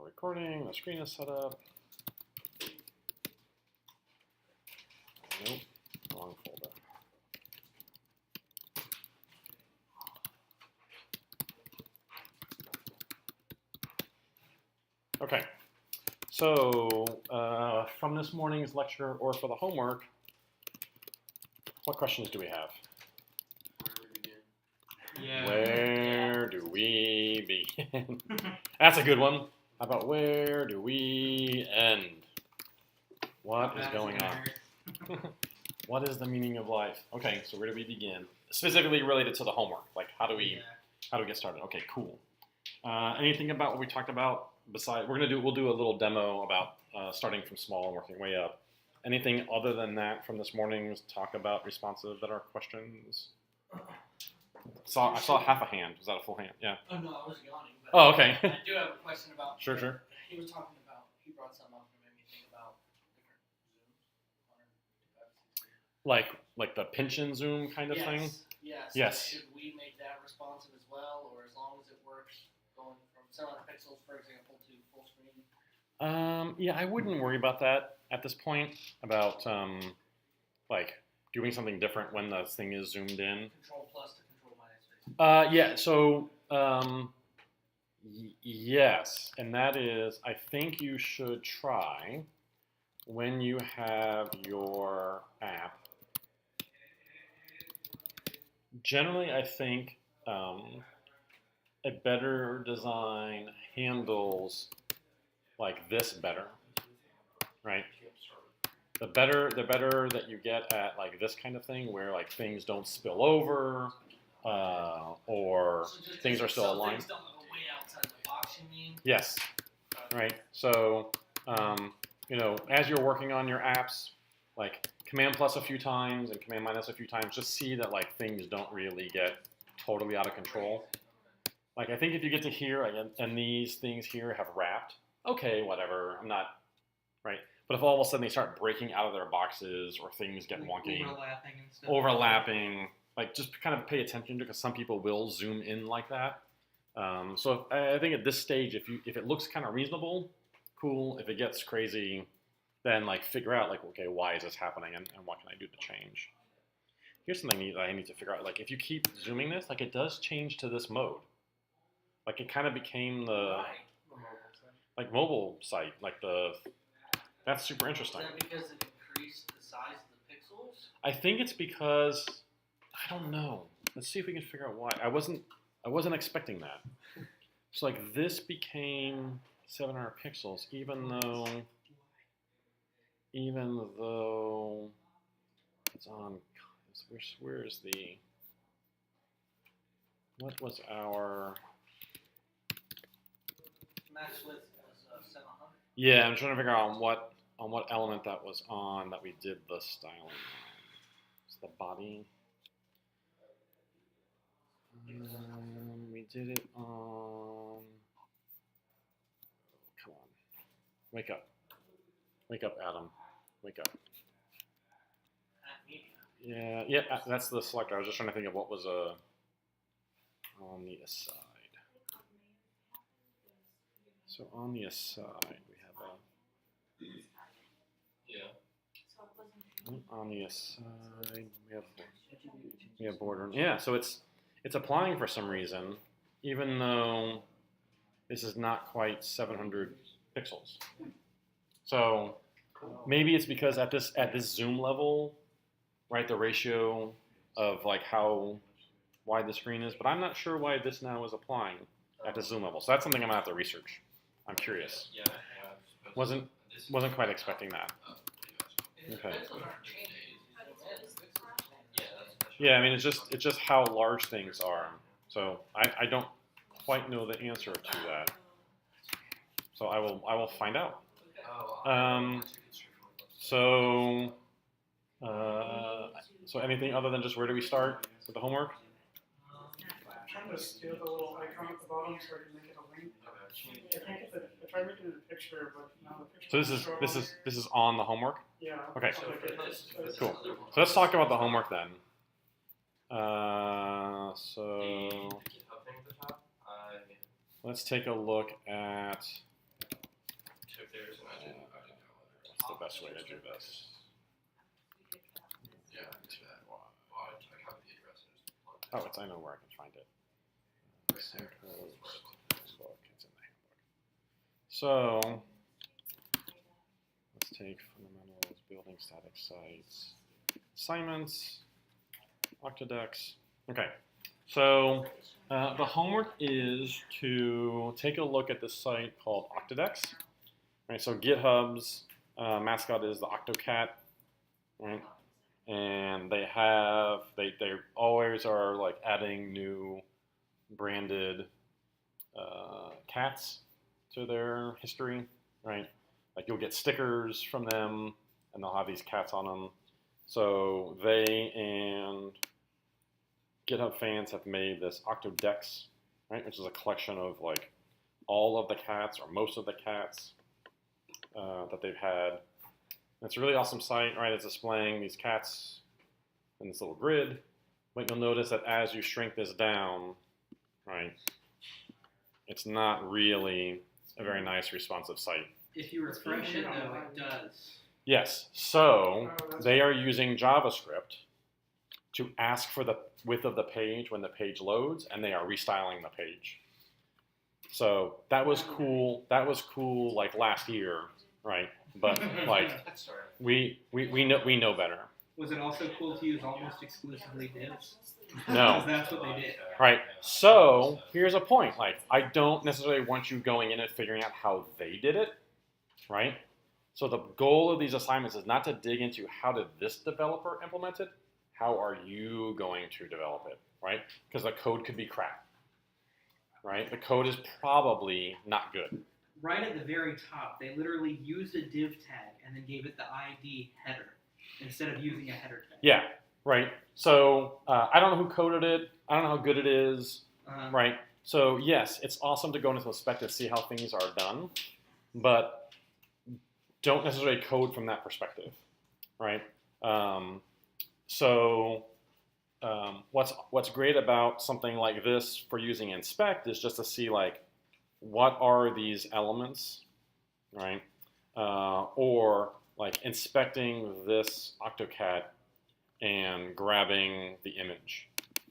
recording, the screen is set up. Nope, wrong folder. Okay, so from this morning's lecture or for the homework, what questions do we have? Where do we begin? That's a good one. How about where do we end? What is going on? What is the meaning of life? Okay, so where do we begin? Specifically related to the homework, like how do we get started? Okay, cool. Anything about what we talked about besides? We'll do a little demo about starting from small and working way up. Anything other than that from this morning's talk about responsive that are questions? I saw half a hand. Was that a full hand? Yeah. Oh no, I was yawning. But Oh, okay. I do have a question about. Sure. He brought something up that made me think about different zooms. Like the pinch and zoom kind of thing. Yes. Yes. Should we make that responsive as well, or as long as it works going from 700 pixels, for example, to full screen? Yeah, I wouldn't worry about that at this point. About like doing something different when the thing is zoomed in. Control plus to control minus. Yeah. So yes, and that is, I think you should try when you have your app. Generally, I think a better design handles like this better, right? The better that you get at like this kind of thing, where like things don't spill over, or So things are still aligned. Things don't go way outside the box, you mean? Yes, right. So as you're working on your apps, like command plus a few times and command minus a few times, just see that like things don't really get totally out of control. Like I think if you get to here and these things here have wrapped, okay, whatever, I'm not, right? But if all of a sudden they start breaking out of their boxes or things get wonky, overlapping, like just kind of pay attention to, because some people will zoom in like that. So I think at this stage, if it looks kind of reasonable, cool. If it gets crazy, then like figure out like, okay, why is this happening and what can I do to change? Here's something that I need to figure out. Like if you keep zooming this, like it does change to this mode. Like it kind of became the like mobile site, like that's super interesting. Is that because it increased the size of the pixels? I think it's because, I don't know. Let's see if we can figure out why. I wasn't expecting that. So like this became 700 pixels, even though it's on. Where's the? What was our? Max width was 700. Yeah, I'm trying to figure out on what element that was on that we did the styling on. It's the body. We did it on. Come on, wake up, Adam, wake up. Yeah, that's the selector. I was just trying to think of what was on the aside. So on the aside, we have on the aside we have border. Yeah, so it's applying for some reason, even though this is not quite 700 pixels. So maybe it's because at this zoom level, right, the ratio of like how wide the screen is, but I'm not sure why this now is applying at the zoom level. So that's something I'm gonna have to research. I'm curious. Wasn't quite expecting that. Okay. Yeah, I mean it's just how large things are. So I don't quite know the answer to that. So I will find out. So anything other than just where do we start with the homework? I'm trying to steal the little icon at the bottom so I can make it a link. I tried making it a picture, but now the picture. So this is on the homework? Yeah. Okay. So Cool. So let's talk about the homework then. So let's take a look at If there's an I didn't know it. What's the best way to do this? Yeah, I can do that. Well, I have the address. Oh, I know where I can find it. Sync codes, handbook, it's in the handbook. So, let's take fundamentals, building static sites, assignments, Octadex. Okay, so the homework is to take a look at this site called Octadex. Right, so GitHub's mascot is the Octocat, right? And they always are like adding new branded cats to their history, right? Like you'll get stickers from them, and they'll have these cats on them. So they and GitHub fans have made this Octodex, right, which is a collection of like all of the cats or most of the cats that they've had. And it's a really awesome site, right? It's displaying these cats in this little grid, but you'll notice that as you shrink this down, right, it's not really a very nice responsive site. If you refresh it, though, it does. Yes, so they are using JavaScript to ask for the width of the page when the page loads, and they are restyling the page. So that was cool. That was cool like last year, right? But like we know better. Was it also cool to use almost exclusively divs? No. Because that's what they did. Right. So here's a point. Like I don't necessarily want you going in and figuring out how they did it, right? So the goal of these assignments is not to dig into how did this developer implement it. How are you going to develop it, right? Because the code could be crap, right? The code is probably not good. Right at the very top, they literally used a div tag and then gave it the ID header instead of using a header tag. Yeah, right. So I don't know who coded it. I don't know how good it is, right? So yes, it's awesome to go into the spec to see how things are done, but don't necessarily code from that perspective, right? What's great about something like this for using inspect is just to see like what are these elements, right? Or like inspecting this Octocat and grabbing the image,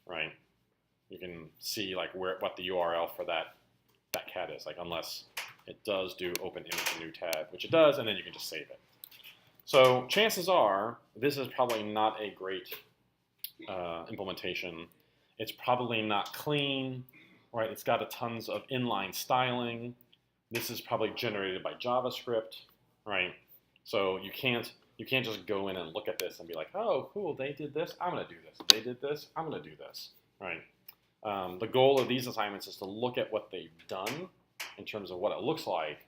right? You can see like what the URL for that cat is, like unless it does do open image new tab, which it does, and then you can just save it. So chances are this is probably not a great implementation. It's probably not clean, right? It's got tons of inline styling. This is probably generated by JavaScript, right? So you can't just go in and look at this and be like, oh, cool, they did this, I'm gonna do this. They did this, I'm gonna do this, right? The goal of these assignments is to look at what they've done in terms of what it looks like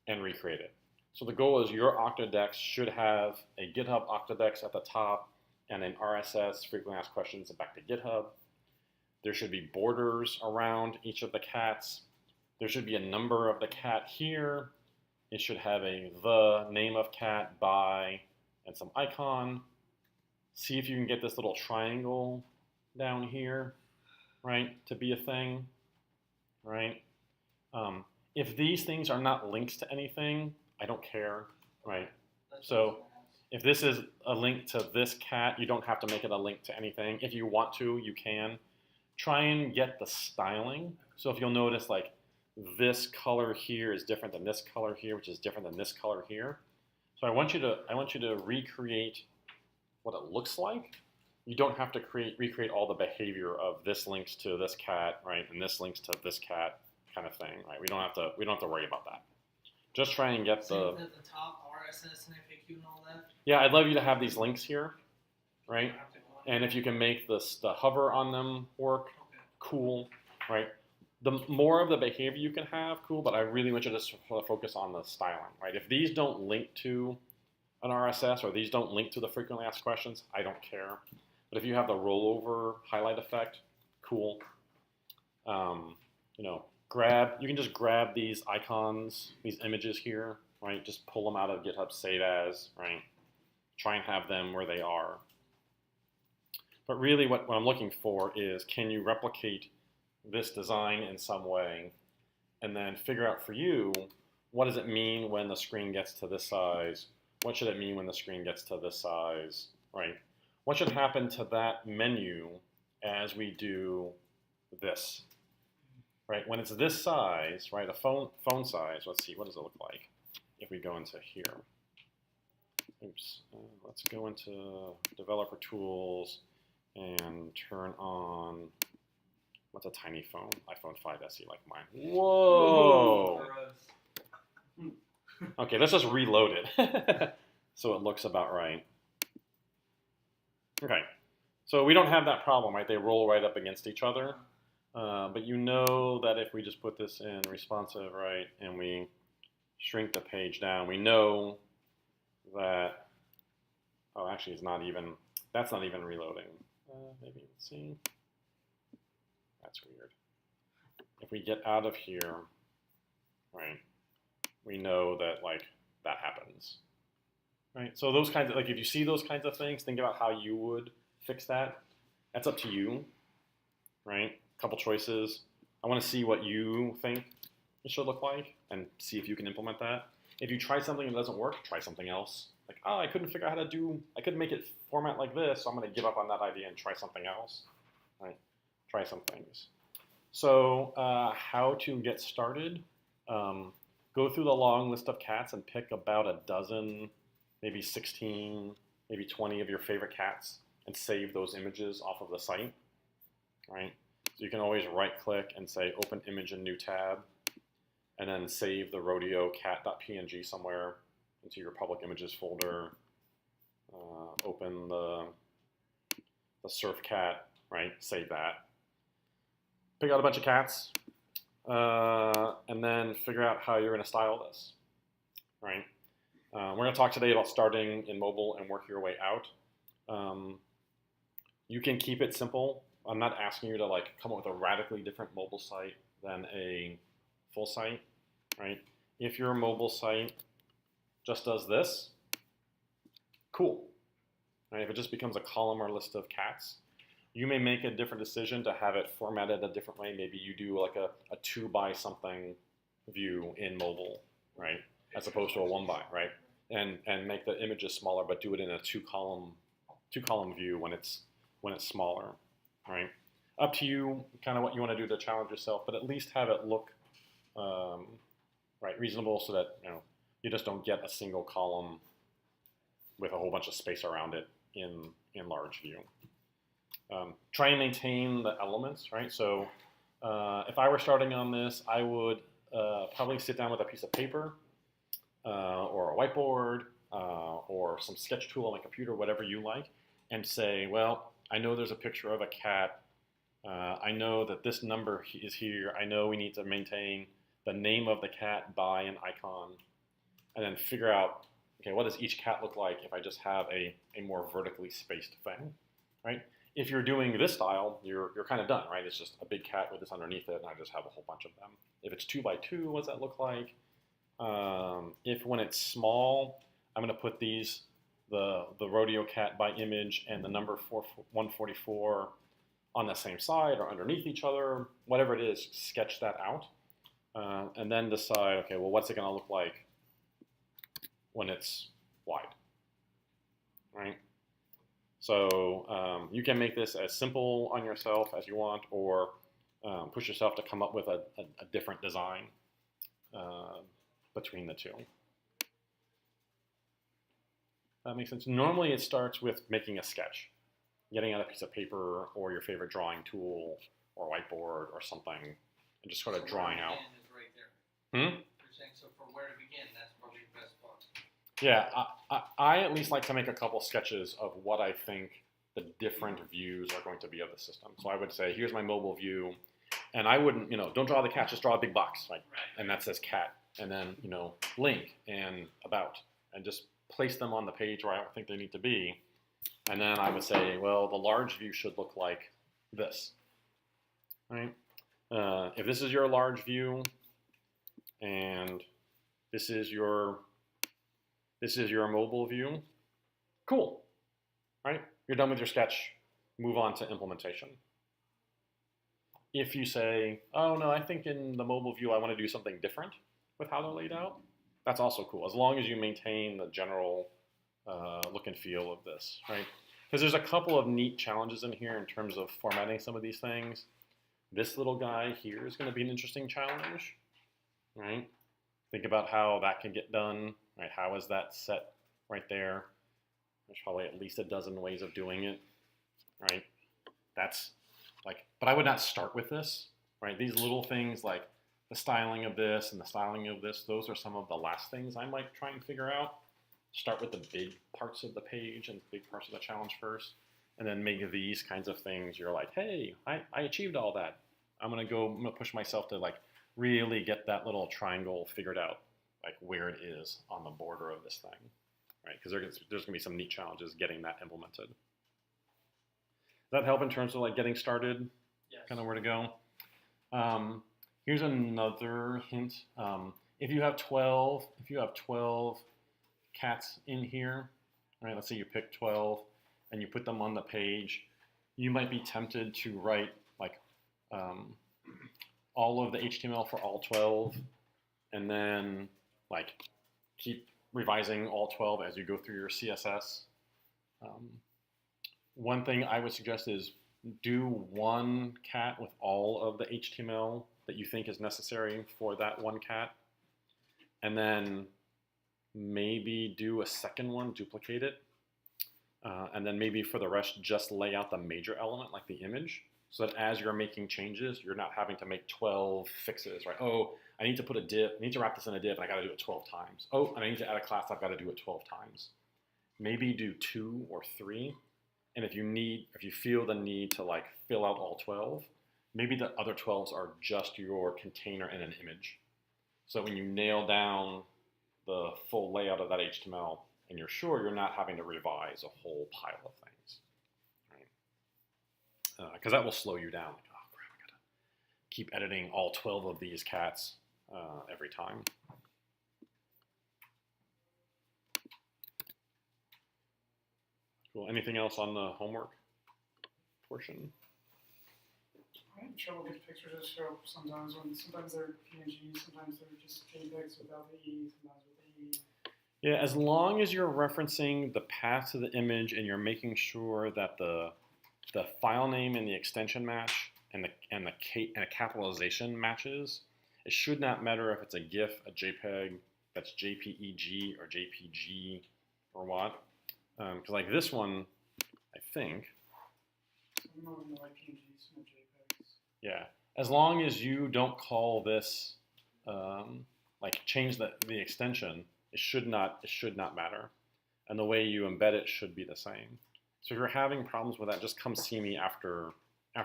and recreate it. So the goal is your Octadex should have a GitHub Octadex at the top and an RSS, frequently asked questions, and back to GitHub. There should be borders around each of the cats. There should be a number of the cat here. It should have the name of cat, by, and some icon. See if you can get this little triangle down here, right, to be a thing, right? If these things are not links to anything, I don't care, right? So if this is a link to this cat, you don't have to make it a link to anything. If you want to, you can. Try and get the styling. So if you'll notice, like, this color here is different than this color here, which is different than this color here. So I want you to recreate what it looks like. You don't have to recreate all the behavior of this links to this cat, right, and this links to this cat kind of thing, right? We don't have to worry about that. Just try and get the top RSS and FAQ and all that. Yeah, I'd love you to have these links here, right? And if you can make the hover on them work, cool, right? The more of the behavior you can have, cool, but I really want you to just focus on the styling, right? If these don't link to an RSS or these don't link to the frequently asked questions, I don't care. But if you have the rollover highlight effect, cool. You can just grab these icons, these images here, right? Just pull them out of GitHub, save as, right? Try and have them where they are. But really what I'm looking for is, can you replicate this design in some way and then figure out for you what does it mean when the screen gets to this size? What should it mean when the screen gets to this size, right? What should happen to that menu as we do this, right? When it's this size, right, a phone size, let's see, what does it look like if we go into here? Oops, let's go into developer tools and turn on, what's a tiny phone? iPhone 5 SE like mine. Whoa! Okay, let's just reload it so it looks about right. Okay, so we don't have that problem, right? They roll right up against each other. But you know that if we just put this in responsive, right, and we shrink the page down, we know that, oh, actually it's not even, that's not even reloading. Maybe, let's see. That's weird. If we get out of here, right, we know that, like, that happens. Right, so those kinds of, like, if you see those kinds of things, think about how you would fix that. That's up to you, right? Couple choices. I want to see what you think it should look like and see if you can implement that. If you try something and it doesn't work, try something else. Like, oh, I couldn't figure out how to do, I couldn't make it format like this, so I'm going to give up on that idea and try something else. Right? Try some things. So how to get started. Go through the long list of cats and pick about a dozen, maybe 16, maybe 20 of your favorite cats and save those images off of the site. Right? So you can always right-click and say Open Image in New Tab, and then save the rodeo cat.png somewhere into your public images folder. Open the surf cat, right? Save that. Pick out a bunch of cats, and then figure out how you're going to style this, right? We're going to talk today about starting in mobile and work your way out. You can keep it simple. I'm not asking you to like come up with a radically different mobile site than a full site, right? If your mobile site just does this, cool. Right? If it just becomes a column or list of cats, you may make a different decision to have it formatted a different way. Maybe you do like a 2 by something view in mobile, right? As opposed to a 1 by, right? And make the images smaller, but do it in a two column view when it's smaller. Right, up to you, kind of what you want to do to challenge yourself, but at least have it look right, reasonable, so that you just don't get a single column with a whole bunch of space around it in large view. Try and maintain the elements, right? So if I were starting on this, I would probably sit down with a piece of paper or a whiteboard or some sketch tool on my computer, whatever you like, and say, well, I know there's a picture of a cat. I know that this number is here. I know we need to maintain the name of the cat by an icon. And then figure out, okay, what does each cat look like if I just have a more vertically spaced thing, right? If you're doing this style, you're kind of done, right? It's just a big cat with this underneath it, and I just have a whole bunch of them. If it's 2 by 2, what does that look like? If when it's small, I'm going to put these, the rodeo cat by image and the number 144 on the same side or underneath each other, whatever it is, sketch that out. And then decide, okay, well, what's it going to look like when it's wide, right? So you can make this as simple on yourself as you want, or push yourself to come up with a different design between the two. That makes sense. Normally it starts with making a sketch, getting out a piece of paper or your favorite drawing tool or whiteboard or something, and just sort of drawing out. Is right there. Hmm? You're saying, so for where to begin, that's probably the best part. Yeah, I at least like to make a couple sketches of what I think the different views are going to be of the system. So I would say, here's my mobile view, and I wouldn't, don't draw the cat, just draw a big box, right? And that says cat, and then, link and about, and just place them on the page where I think they need to be. And then I would say, well, the large view should look like this, right? If this is your large view, and this is your mobile view, cool, right? You're done with your sketch, move on to implementation. If you say, oh no, I think in the mobile view I want to do something different, with how they're laid out, that's also cool, as long as you maintain the general look and feel of this, right? Because there's a couple of neat challenges in here in terms of formatting some of these things. This little guy here is going to be an interesting challenge, right? Think about how that can get done, right? How is that set right there? There's probably at least a dozen ways of doing it, right? That's like, but I would not start with this, right? These little things like the styling of this and the styling of this, those are some of the last things I might try and figure out. Start with the big parts of the page and big parts of the challenge first, and then make these kinds of things. You're like, hey, I achieved all that. I'm gonna push myself to like really get that little triangle figured out, like where it is on the border of this thing, right? Because there's gonna be some neat challenges getting that implemented. Does that help in terms of like getting started? Yes. Kind of where to go. Here's another hint. If you have 12 cats in here, right? Let's say you pick 12 and you put them on the page. You might be tempted to write like all of the HTML for all 12, and then like keep revising all 12 as you go through your CSS. One thing I would suggest is do one cat with all of the HTML that you think is necessary for that one cat, and then maybe do a second one, duplicate it, and then maybe for the rest just lay out the major element like the image, so that as you're making changes, you're not having to make 12 fixes, right? Oh, I need to put a div, I need to wrap this in a div, and I got to do it 12 times. Oh, and I need to add a class, I've got to do it 12 times. Maybe do 2 or 3, and if you feel the need to like fill out all 12, maybe the other 12s are just your container and an image. So when you nail down the full layout of that HTML, and you're sure you're not having to revise a whole pile of things, right? Because that will slow you down. Like, oh crap, I gotta keep editing all 12 of these cats every time. Cool. Anything else on the homework portion? I have trouble with pictures that show up sometimes they're PNG, sometimes they're just JPEGs without the E, sometimes with the E. Yeah, as long as you're referencing the path to the image and you're making sure that the file name and the extension match and a capitalization matches, it should not matter if it's a GIF, a JPEG, that's JPEG or JPG or what. Because like this one, I think. Some of them are like PNGs, some are JPEGs. Yeah, as long as you don't call this, like change the extension, it should not matter, and the way you embed it should be the same. So if you're having problems with that, just come see me after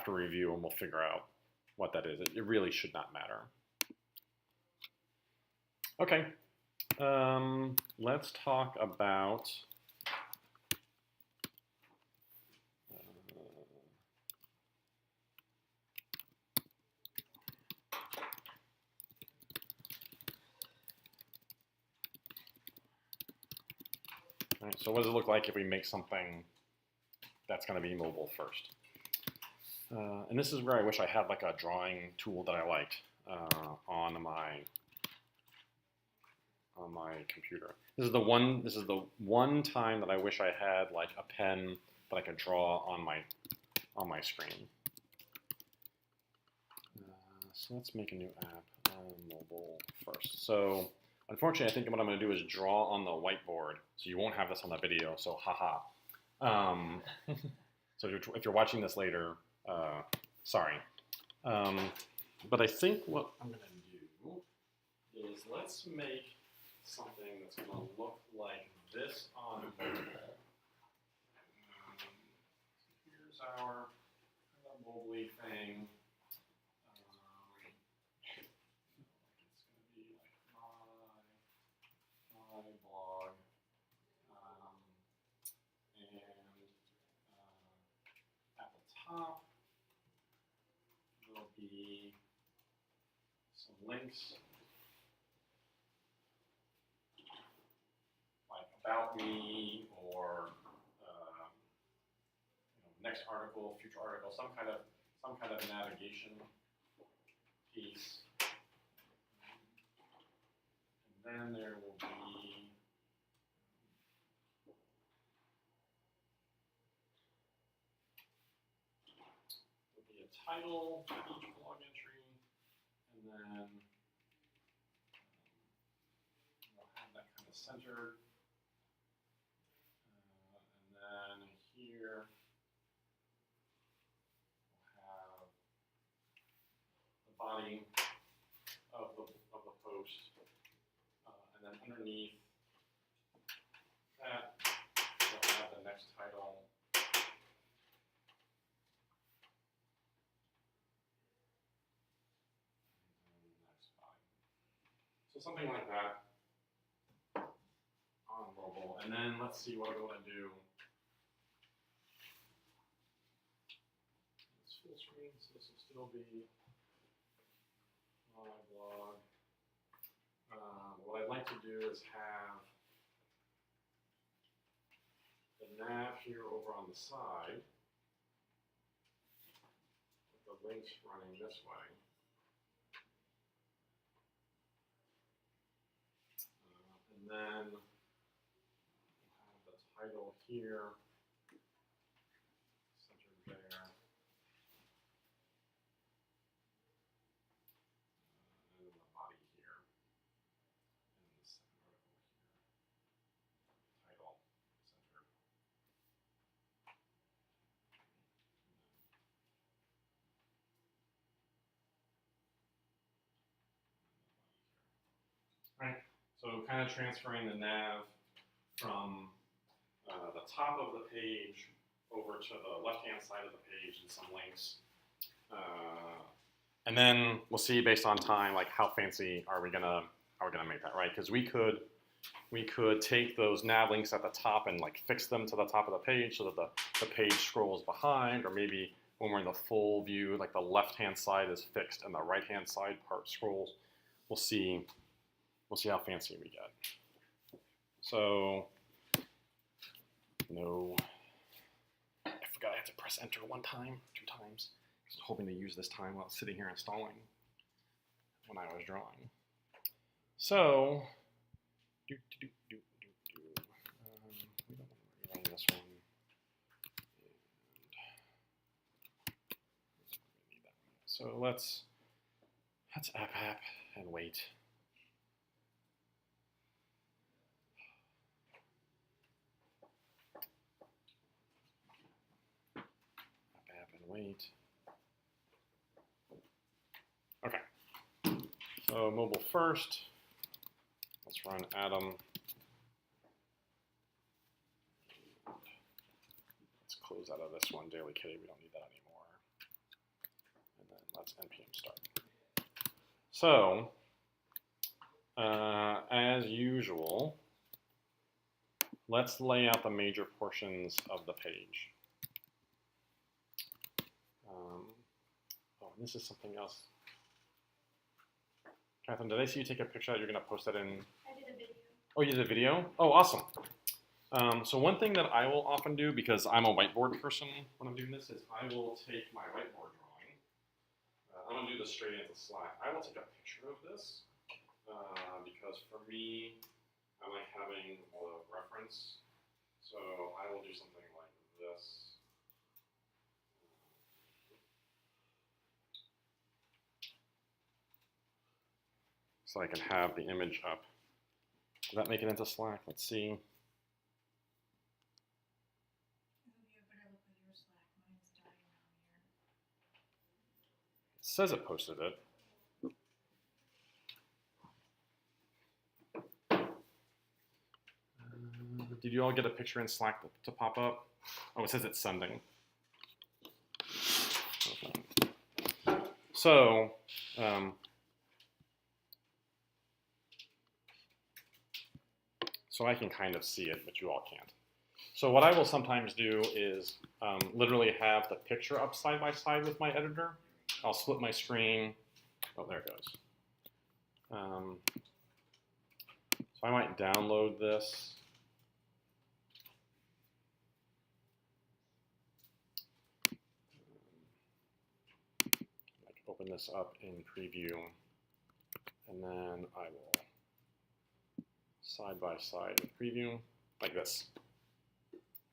review, and we'll figure out what that is. It really should not matter. Okay, let's talk about. Right, so what does it look like if we make something that's going to be mobile first? And this is where I wish I had like a drawing tool that I liked on my computer. This is the one time that I wish I had like a pen that I could draw on my screen. So let's make a new app on mobile first. So unfortunately, I think what I'm going to do is draw on the whiteboard, so you won't have this on the video, so haha. So if you're watching this later, sorry. But I think what I'm going to do is let's make something that's going to look like this on mobile. Here's our mobile thing. My blog, and at the top there'll be some links like about me or next article, future article, some kind of navigation piece. then there will be a title for each blog entry, and then we'll have that kind of centered. And then here we'll have the body of the post, and then underneath that we'll have the next title. And next body. So something like that on mobile, and then let's see what we want to do. It's full screen, so this will still be my blog. What I'd like to do is have the nav here over on the side, with the links running this way. And then we'll have the title here, centered there. And then the body here, and the second article here, title centered. Right, so kind of transferring the nav from the top of the page over to the left-hand side of the page and some links. And then we'll see based on time, like how fancy are we gonna make that, right? Because we could take those nav links at the top and like fix them to the top of the page so that the page scrolls behind, or maybe when we're in the full view, like the left-hand side is fixed and the right-hand side part scrolls. We'll see how fancy we get. So, no, I forgot I have to press enter 1 time, 2 times. I was hoping to use this time while sitting here installing when I was drawing. So, we don't want to rerun this one. So let's app and wait. App and wait. Okay. So mobile first. Let's run Atom. Let's close out of this one, Daily Kitty. We don't need that anymore. And then let's npm start. So, as usual, let's lay out the major portions of the page. Oh, and this is something else. Catherine, did I see you take a picture that you're going to post that in? I did a video. Oh, you did a video? Oh, awesome. So one thing that I will often do, because I'm a whiteboard person when I'm doing this, is I will take my whiteboard drawing. I'm going to do this straight into Slack. I will take a picture of this because for me, I like having a reference. So I will do something like this. So I can have the image up. Does that make it into Slack? Let's see. I hope you better look with your Slack. Mine's dying down here. It says it posted it. Did you all get a picture in Slack to pop up? Oh, it says it's sending. Okay. So, so I can kind of see it, but you all can't. So what I will sometimes do is literally have the picture up side by side with my editor. I'll split my screen. Oh, there it goes. So I might download this. Open this up in preview, and then I will side by side with preview, like this.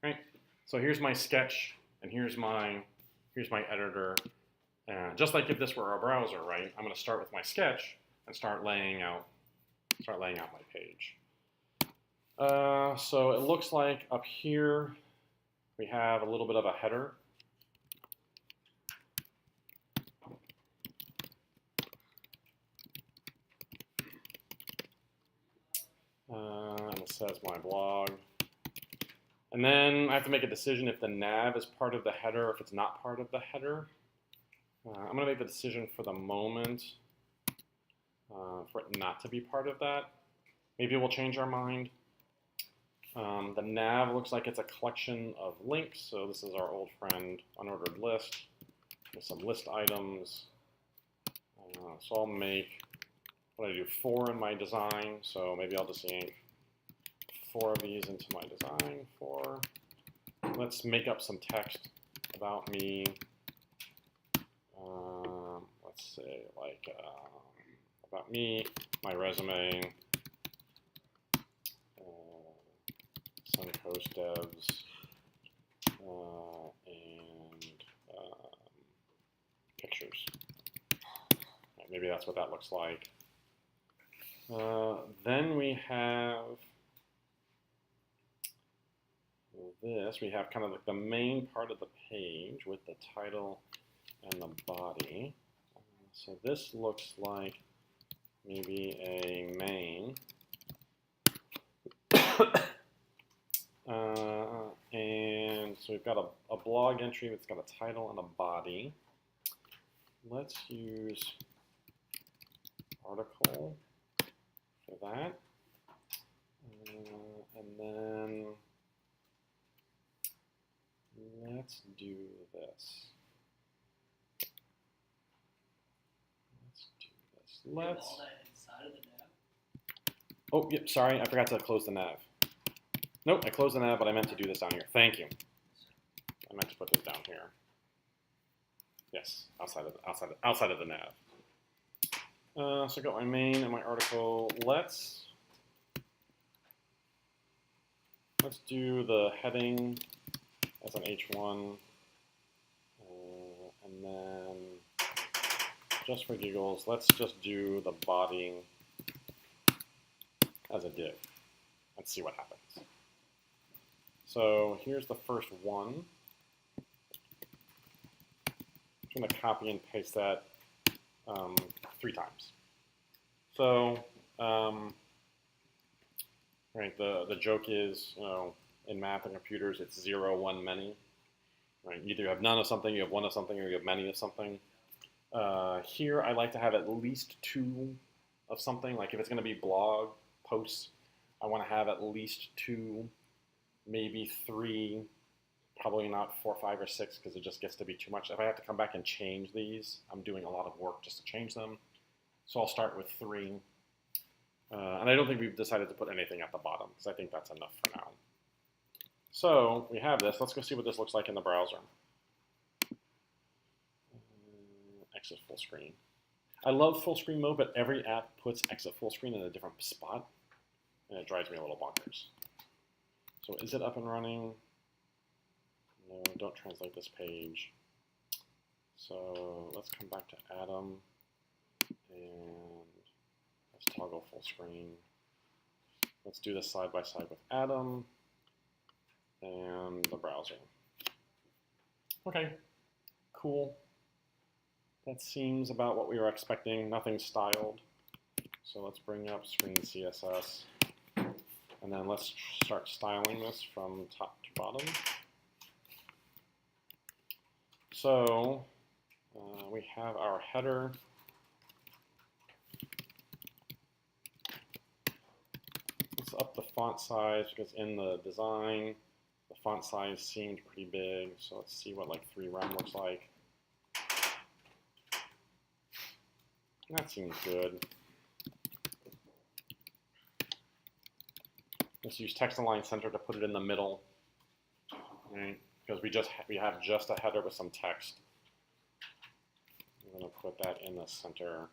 Right. So here's my sketch, and here's my editor. And just like if this were a browser, right? I'm going to start with my sketch and start laying out my page. So it looks like up here we have a little bit of a header. And it says my blog. And then I have to make a decision if the nav is part of the header or if it's not part of the header. I'm going to make the decision for the moment for it not to be part of that. Maybe we'll change our mind. The nav looks like it's a collection of links. So this is our old friend unordered list with some list items. So I'll make, what do I do, 4 in my design. So maybe I'll just yank 4 of these into my design. 4. Let's make up some text about me. Let's say like about me, my resume, Suncoast devs, and pictures. Right, maybe that's what that looks like. Then we have this. We have kind of like the main part of the page with the title and the body. So this looks like maybe a main. And so we've got a blog entry that's got a title and a body. Let's use article for that. And then let's do this. Let's. All that inside of the nav. Oh, yep. Sorry, I forgot to close the nav. Nope, I closed the nav, but I meant to do this down here. Thank you. I meant to put this down here. Yes, outside of the nav. So I got my main and my article. Let's do the heading as an H1, and then just for giggles, let's just do the body as a div and see what happens. So here's the first one. I'm going to copy and paste that 3 times. So, right, the joke is, you know, in math and computers, it's 0, 1, many. Right? Either you have none of something, you have one of something, or you have many of something. Here, I like to have at least 2 of something. Like if it's going to be blog posts, I want to have at least 2, maybe 3, probably not 4, 5, or 6 because it just gets to be too much. If I have to come back and change these, I'm doing a lot of work just to change them. So I'll start with 3. And I don't think we've decided to put anything at the bottom because I think that's enough for now. So we have this. Let's go see what this looks like in the browser. Exit full screen. I love full screen mode, but every app puts exit full screen in a different spot, and it drives me a little bonkers. So is it up and running? No, don't translate this page. So let's come back to Atom, and let's toggle full screen. Let's do this side by side with Atom and the browser. Okay, cool. That seems about what we were expecting. Nothing styled. So let's bring up screen CSS. And then let's start styling this from top to bottom. So we have our header. Let's up the font size because in the design, the font size seemed pretty big. So let's see what like 3rem looks like. That seems good. Let's use text align center to put it in the middle, right? Because we have just a header with some text. I'm going to put that in the center.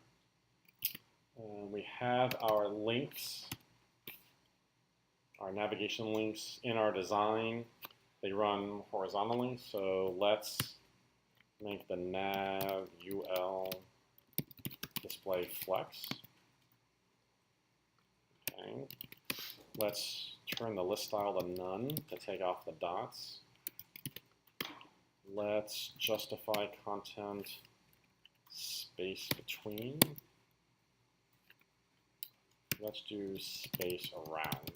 And we have our links. our navigation links in our design, they run horizontally. So let's make the nav UL display flex. Okay. Let's turn the list style to none to take off the dots. Let's justify content space between. Let's do space around.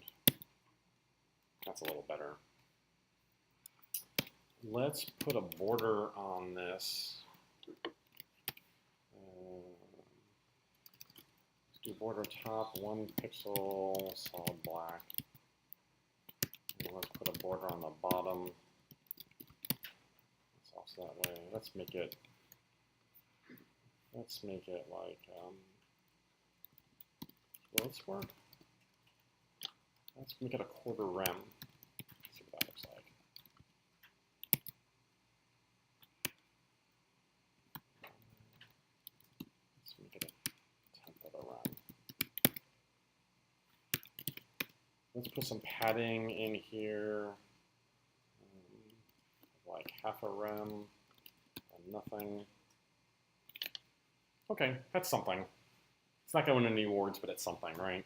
That's a little better. Let's put a border on this. Let's do border top 1 pixel solid black. And let's put a border on the bottom. It's also that way. Let's make it like will this work? Let's make it a quarter rem. Let's see what that looks like. Let's make it a tenth of a rem. Let's put some padding in here, like half a rem and nothing. Okay, that's something. It's not going to any awards, but it's something, right?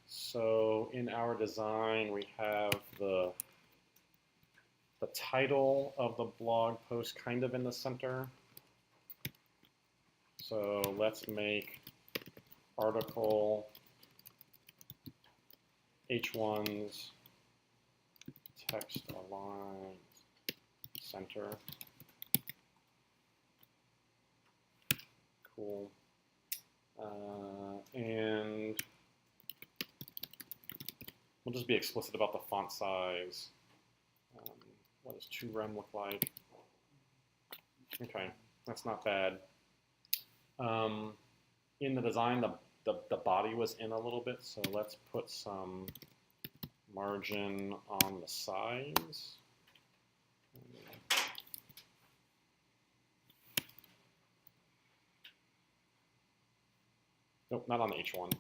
So in our design, we have the title of the blog post kind of in the center. So let's make article H1's text aligned center. Cool. And we'll just be explicit about the font size. What does 2 rem look like? Okay, that's not bad. In the design, the body was in a little bit, so let's put some margin on the sides. Nope, not on the H1,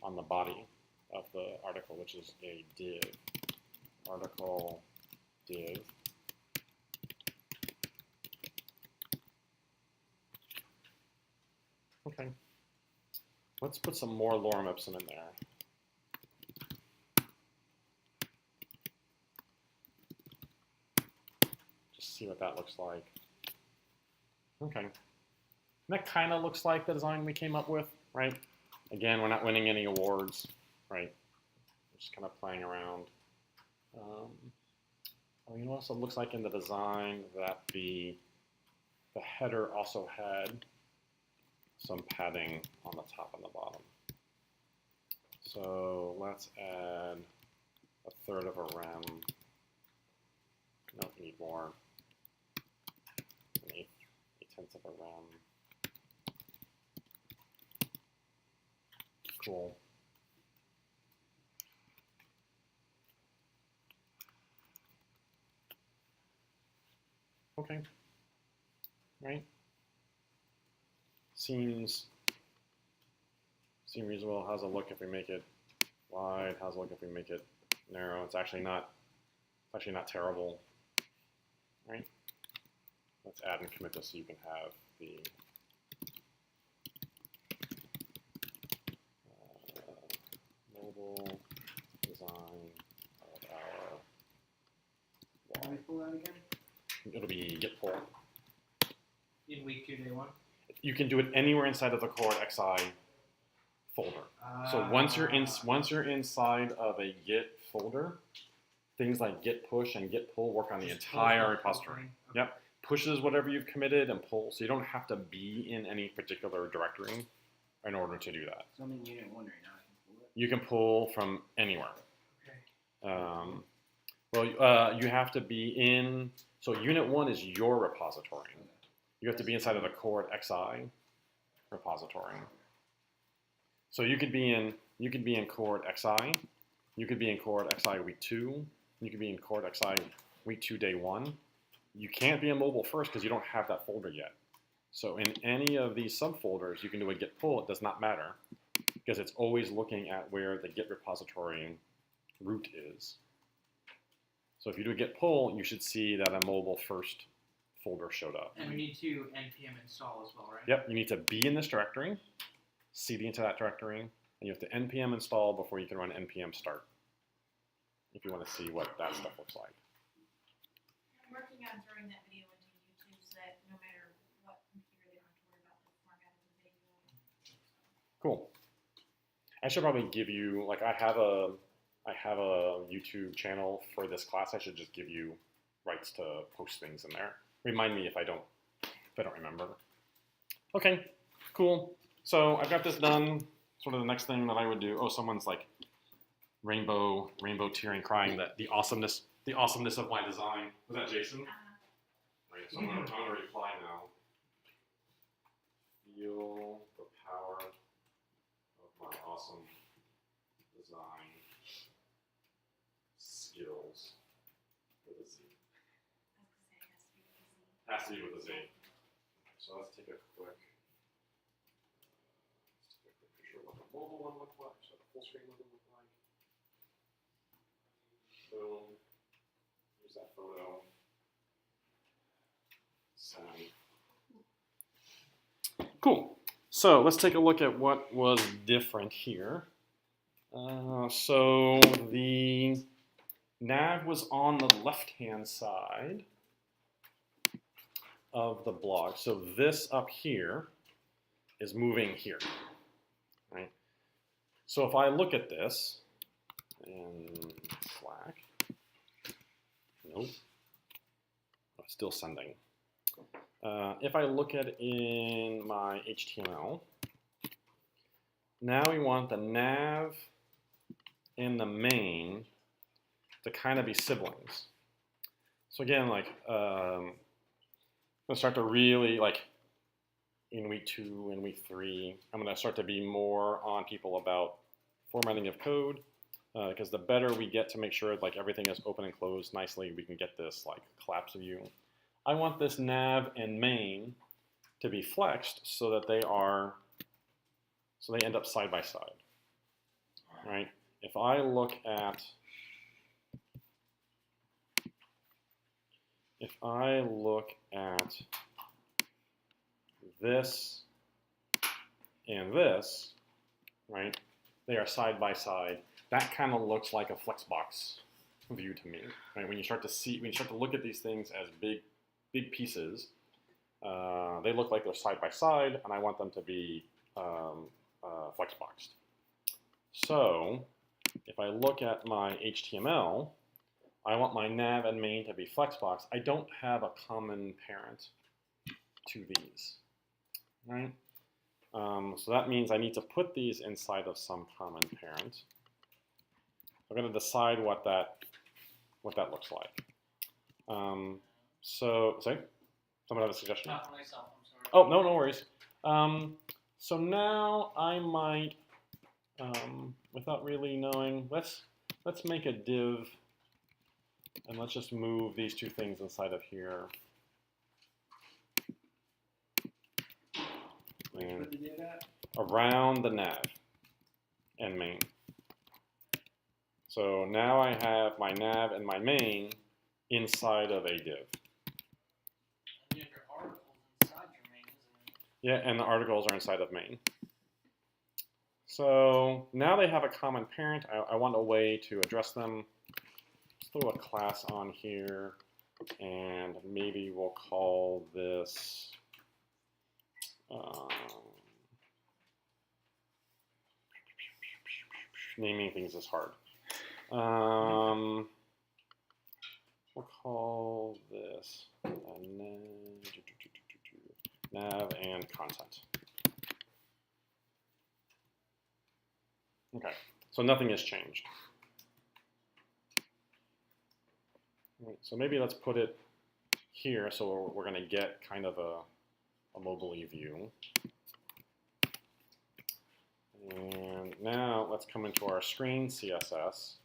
on the body of the article, which is a div. Article div. Okay. Let's put some more lorem ipsum in there. Just see what that looks like. Okay. And that kind of looks like the design we came up with, right? Again, we're not winning any awards, right? We're just kind of playing around. Oh, you know what else it looks like in the design? That the header also had some padding on the top and the bottom. So let's add 1/3 of a rem. No, we need more. 1/8 of a rem. Cool. Okay. Right. Seems reasonable. How's it look if we make it wide? How's it look if we make it narrow? It's actually not terrible. Right? Let's add and commit this so you can have the mobile design of our Can we wall. pull that again? It'll be git pull. In week 2, day 1? You can do it anywhere inside of the core XI folder. So once you're inside of a Git folder, things like git push and git pull work on the entire repository. Yep. Pushes whatever you've committed and pulls. So you don't have to be in any particular directory in order to do that. So I'm in unit 1 right now. I can pull it. You can pull from anywhere. Okay. You have to be in. So unit 1 is your repository. You have to be inside of the core XI repository. So you could be in core XI. You could be in core XI week 2. You could be in core XI week 2 day 1. You can't be in mobile first because you don't have that folder yet. So in any of these subfolders, you can do a git pull. It does not matter. because it's always looking at where the Git repository root is. So if you do a git pull, you should see that a mobile first folder showed up. And we need to npm install as well, right? Yep, you need to be in this directory, cd into that directory, and you have to npm install before you can run npm start. If you want to see what that stuff looks like. I'm working on throwing that video into YouTube so that no matter what computer, they don't have to worry about the format of the video. Cool. I should probably give you, like, I have a YouTube channel for this class. I should just give you rights to post things in there. Remind me if I don't remember. Okay, cool. So I've got this done. Sort of the next thing that I would do. Oh, someone's like rainbow tearing, crying that the awesomeness of my design. Was that Jason? Right. So I'm gonna reply now. Feel the power of my awesome design skills with a Z. I was gonna say it has to be with a Z. Has to be with a Z. So let's take a quick picture of what the mobile one looked like, so the full screen one looked like. Boom. Here's that photo. Send. Cool. So let's take a look at what was different here. So the nav was on the left-hand side of the block. So this up here is moving here, right? So if I look at this in Slack, nope, oh, it's still sending. If I look at it in my HTML, now we want the nav and the main to kind of be siblings. So again, like, I'm gonna start to really, like, in week 2 and week 3, I'm gonna start to be more on people about formatting of code, because the better we get to make sure like everything is open and closed nicely, we can get this like collapse view. I want this nav and main to be flexed so that they end up side by side, right? If I look at this and this, right? They are side by side. That kind of looks like a Flexbox view to me, right? When you start to look at these things as big pieces, they look like they're side by side, and I want them to be Flexboxed. So if I look at my HTML, I want my nav and main to be Flexbox. I don't have a common parent to these, right? So that means I need to put these inside of some common parent. I'm going to decide what that looks like. Sorry, someone have a suggestion? Not for myself, I'm sorry. Oh, no worries. So now I might, without really knowing, let's make a div, and let's just move these two things inside of here. And around the nav and main. So now I have my nav and my main inside of a div. And you have your articles inside your main, isn't it? Yeah, and the articles are inside of main. So now they have a common parent. I want a way to address them. Let's throw a class on here, and maybe we'll call this naming things is hard. We'll call this nav and content. Okay, so nothing has changed. Right, so maybe let's put it here so we're going to get kind of a mobile-y view. And now let's come into our screen CSS.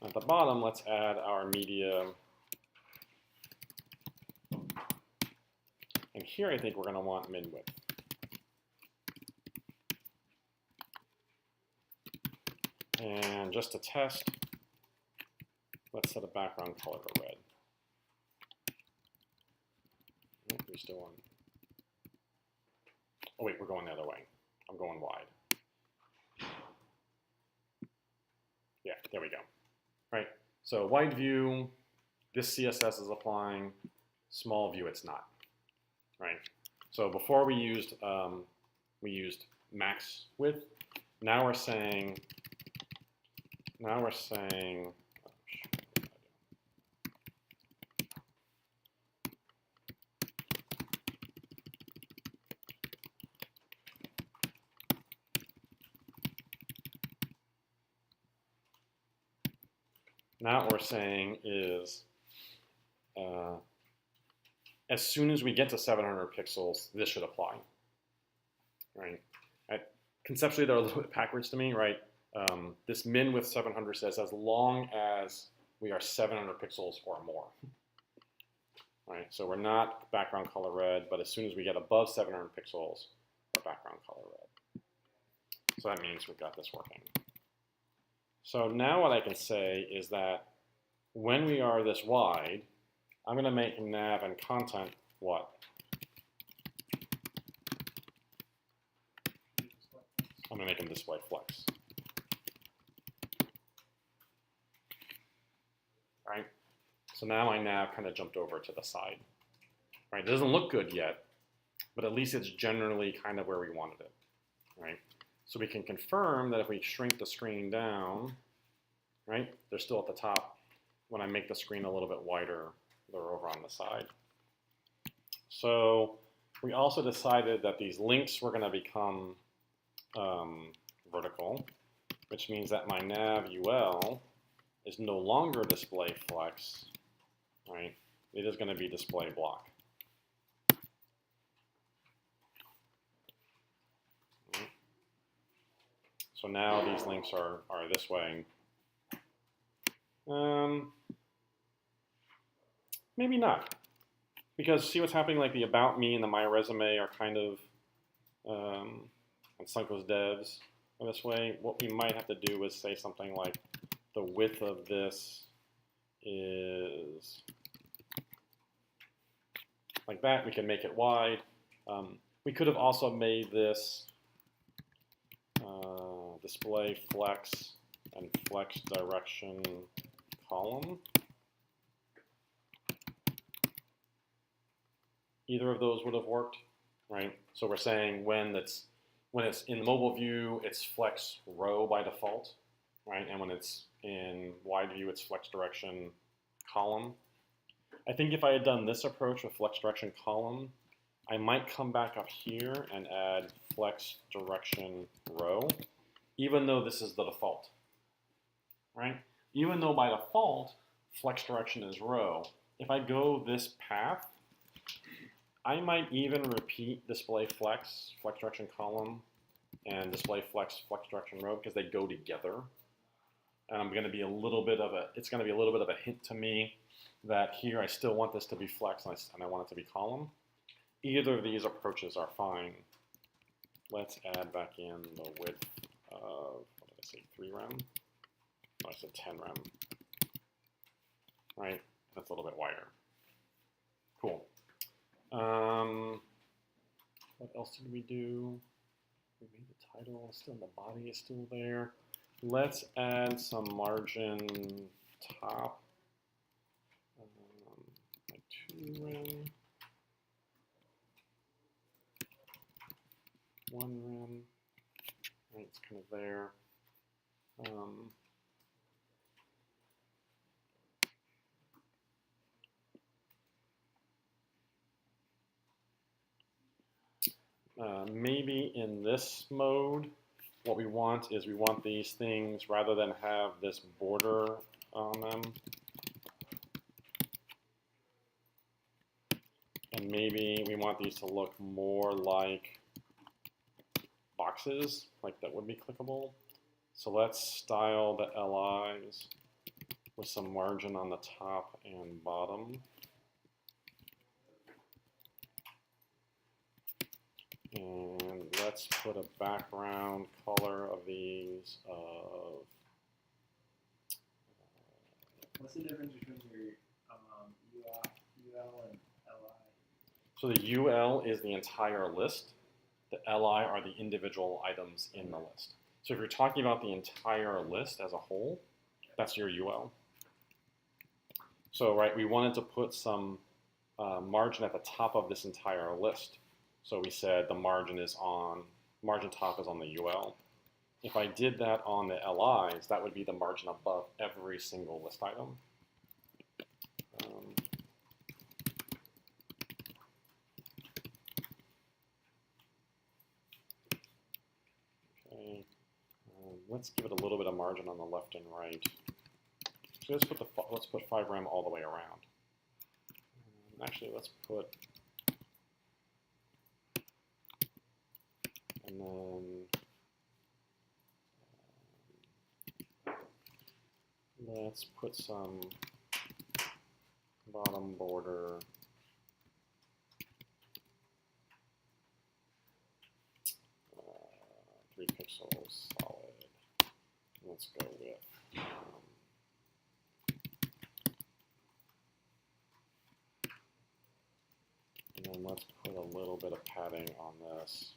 At the bottom, let's add our media. And here I think we're going to want min width. And just to test, let's set a background color to red. Nope, we're still on. Oh wait, we're going the other way. I'm going wide. Yeah, there we go. Right, so wide view, this CSS is applying, small view it's not. Right, so before we used max width. Now we're saying, oh, shoot, what did I do? Now what we're saying is, as soon as we get to 700 pixels, this should apply, right? Conceptually, they're a little bit backwards to me, right? This min width 700 says as long as we are 700 pixels or more, right? So we're not background color red, but as soon as we get above 700 pixels, we're background color red. So that means we've got this working. So now what I can say is that when we are this wide, I'm going to make nav and content what? I'm going to make them display flex. Right? So now my nav kind of jumped over to the side. Right? It doesn't look good yet, but at least it's generally kind of where we wanted it. Right? So we can confirm that if we shrink the screen down, right, they're still at the top. When I make the screen a little bit wider, they're over on the side. So we also decided that these links were going to become vertical, which means that my nav UL is no longer display flex, right? It is going to be display block. Right. So now these links are this way. Maybe not, because see what's happening, like the About Me and the My Resume are kind of on Sunko's devs this way. What we might have to do is say something like the width of this is like that. We can make it wide. We could have also made this display flex and flex direction column. Either of those would have worked, right? So we're saying when it's in mobile view, it's flex row by default, right? And when it's in wide view, it's flex direction column. I think if I had done this approach with flex direction column, I might come back up here and add flex direction row, even though this is the default, right? Even though by default, flex direction is row. If I go this path, I might even repeat display flex, flex direction column, and display flex, flex direction row, because they go together. And I'm going to be it's going to be a little bit of a hint to me that here I still want this to be flex and I want it to be column. Either of these approaches are fine. Let's add back in the width of, what did I say, 3 rem? Oh, I said 10 rem. Right, that's a little bit wider. Cool. What else did we do? We made the title, still the body is still there. Let's add some margin top, like 2 rem, 1 rem. Right, it's kind of there. Maybe in this mode, what we want is we want these things, rather than have this border on them, and maybe we want these to look more like boxes, like that would be clickable. So let's style the LIs with some margin on the top and bottom. And let's put a background color of these of What's the difference between your UL and LI? So the UL is the entire list. The LI are the individual items in the list. So if you're talking about the entire list as a whole, that's your UL. So right, we wanted to put some margin at the top of this entire list. So we said the margin top is on the UL. If I did that on the LIs, that would be the margin above every single list item. Okay, let's give it a little bit of margin on the left and right. So let's put 5 rem all the way around. Actually, let's put, and then let's put some bottom border. 3 pixels solid. Let's go with and then let's put a little bit of padding on this.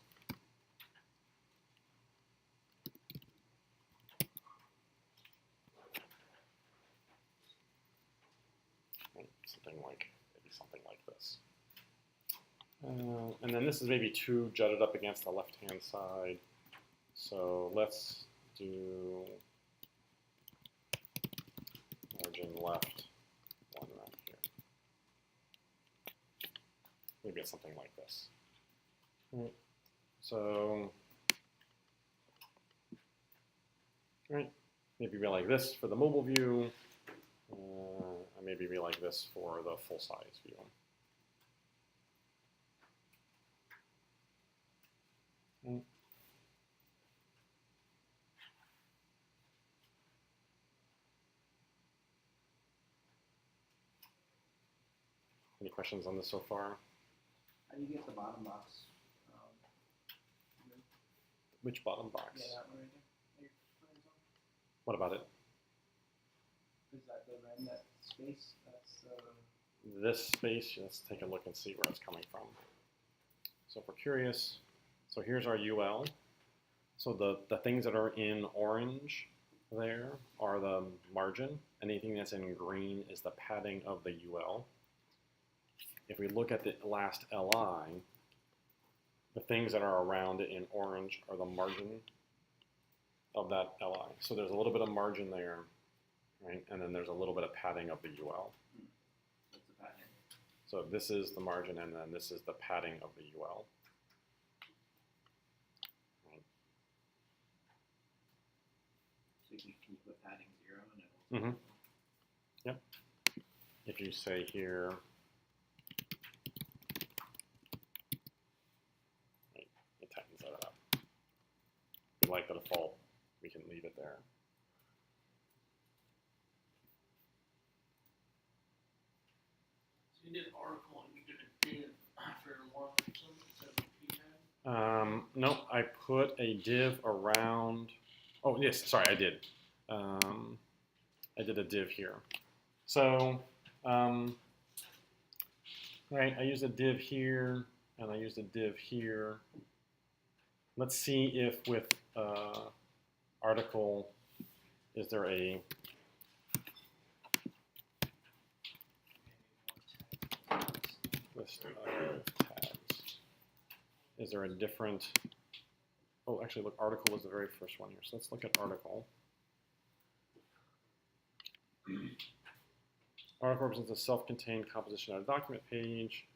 Maybe something like this. And then this is maybe too jutted up against the left-hand side. So let's do margin left, 1 right here. Maybe it's something like this. Right. So, right, maybe be like this for the mobile view. And maybe be like this for the full-size view. Okay. Any questions on this so far? How do you get the bottom box? Which bottom box? Yeah, that one right there. What about it? Is that the rem, that space? That's This space, let's take a look and see where it's coming from. So if we're curious, so here's our UL. So the things that are in orange there are the margin. Anything that's in green is the padding of the UL. If we look at the last LI, the things that are around it in orange are the margin of that LI. So there's a little bit of margin there, right? And then there's a little bit of padding of the UL. That's the pattern. So this is the margin, and then this is the padding of the UL. Right. So can you put padding 0 and it'll... Mm-hmm. Yep. If you say here, right, it tightens that up. If we like the default, we can leave it there. So you did an article and you did a div for long instead of a p-pad? No, I put a div around. Oh yes, sorry, I did. I did a div here. So, right, I used a div here, and I used a div here. Let's see if with article, is there a list of tags? Is there a different? Oh, actually, look, article was the very first one here. So let's look at article. Article represents a self-contained composition on a document page,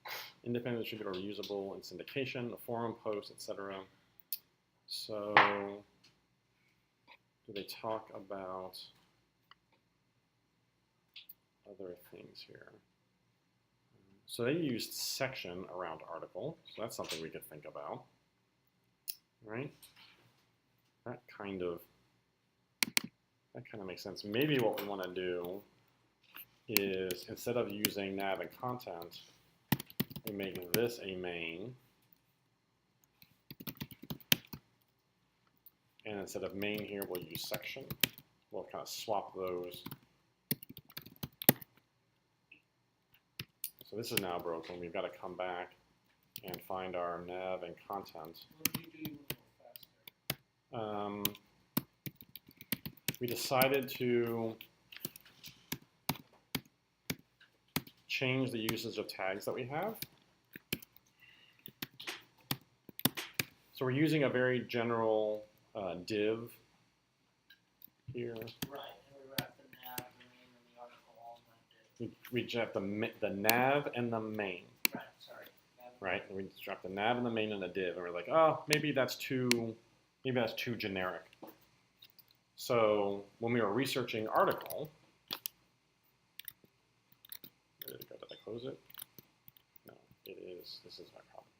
independent distributor, reusable in syndication, a forum post, etc. So, do they talk about other things here? So they used section around article, so that's something we could think about, right? That kind of makes sense. Maybe what we want to do is, instead of using nav and content, we make this a main, and instead of main here, we'll use section. We'll kind of swap those So this is now broken. We've got to come back and find our nav and content. What did you do a little faster? We decided to change the usage of tags that we have. So we're using a very general div here. Right, and we wrap the nav, the name, and the article all in that div. We just have the nav and the main, Right, sorry. right? And we just drop the nav and the main in a div, and we're like, oh, maybe that's too generic. So when we were researching article, where did it go? Did I close it? No, it is. This is my problem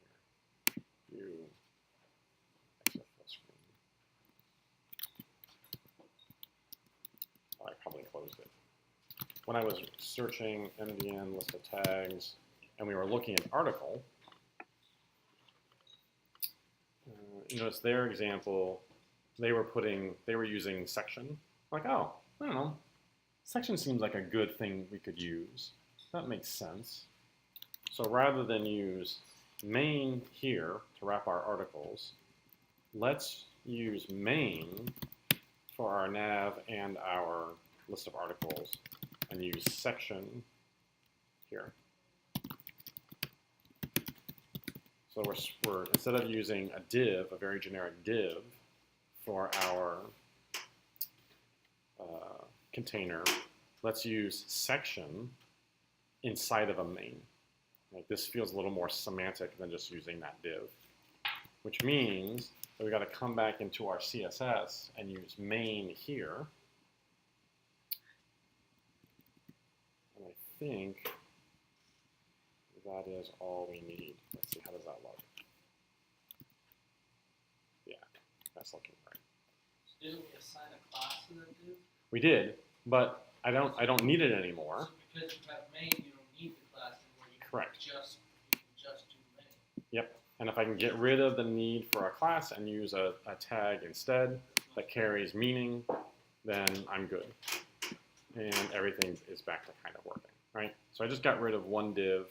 here. View exit full screen. Oh, I probably closed it. When I was searching NVN list of tags, and we were looking at article, you notice their example. They were using section. Like, oh, I don't know. Section seems like a good thing we could use. That makes sense. So rather than use main here to wrap our articles, let's use main for our nav and our list of articles and use section here. So we're instead of using a div, a very generic div, for our container, let's use section inside of a main. Like, this feels a little more semantic than just using that div, which means that we've got to come back into our CSS and use main here. And I think that is all we need. Let's see, how does that look? Yeah, that's looking right. Didn't we assign a class to that div? We did, but I don't need it anymore. So because you have main, you don't need the class anymore. You Correct. you can just do main. Yep. And if I can get rid of the need for a class and use a tag instead that carries meaning, then I'm good. And everything is back to kind of working, right? So I just got rid of one div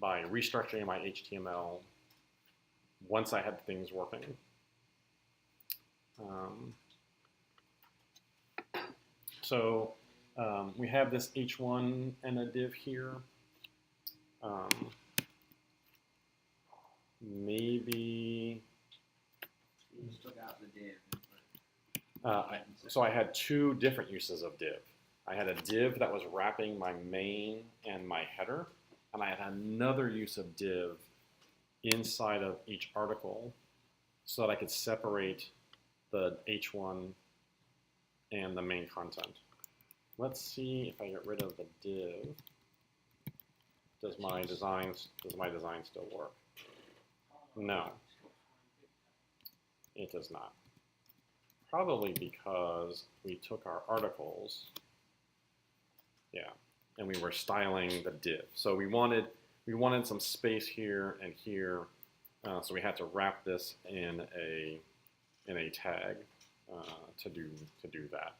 by restructuring my HTML once I had things working. We have this h1 and a div here. Maybe, You just took out the div and put. so I had two different uses of div. I had a div that was wrapping my main and my header, and I had another use of div inside of each article so that I could separate the h1 and the main content. Let's see if I get rid of the div. Does my design still work? No, it does not. Probably because we took our articles, yeah, and we were styling the div. So we wanted some space here and here, so we had to wrap this in a tag to do that.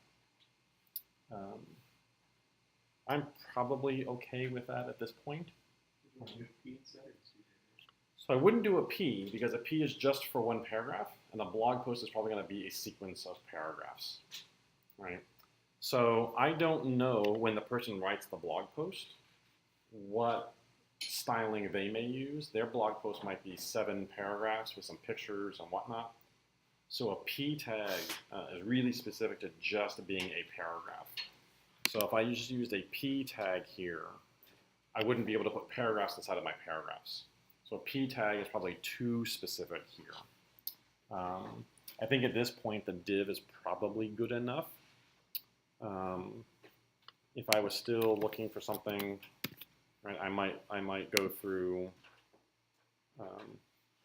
I'm probably okay with that at this point. So I wouldn't do a P because a P is just for one paragraph, and a blog post is probably going to be a sequence of paragraphs, right? So I don't know when the person writes the blog post what styling they may use. Their blog post might be 7 paragraphs with some pictures and whatnot. So a P tag is really specific to just being a paragraph. So if I just used a P tag here, I wouldn't be able to put paragraphs inside of my paragraphs. So a P tag is probably too specific here. I think at this point the div is probably good enough. If I was still looking for something, right, I might go through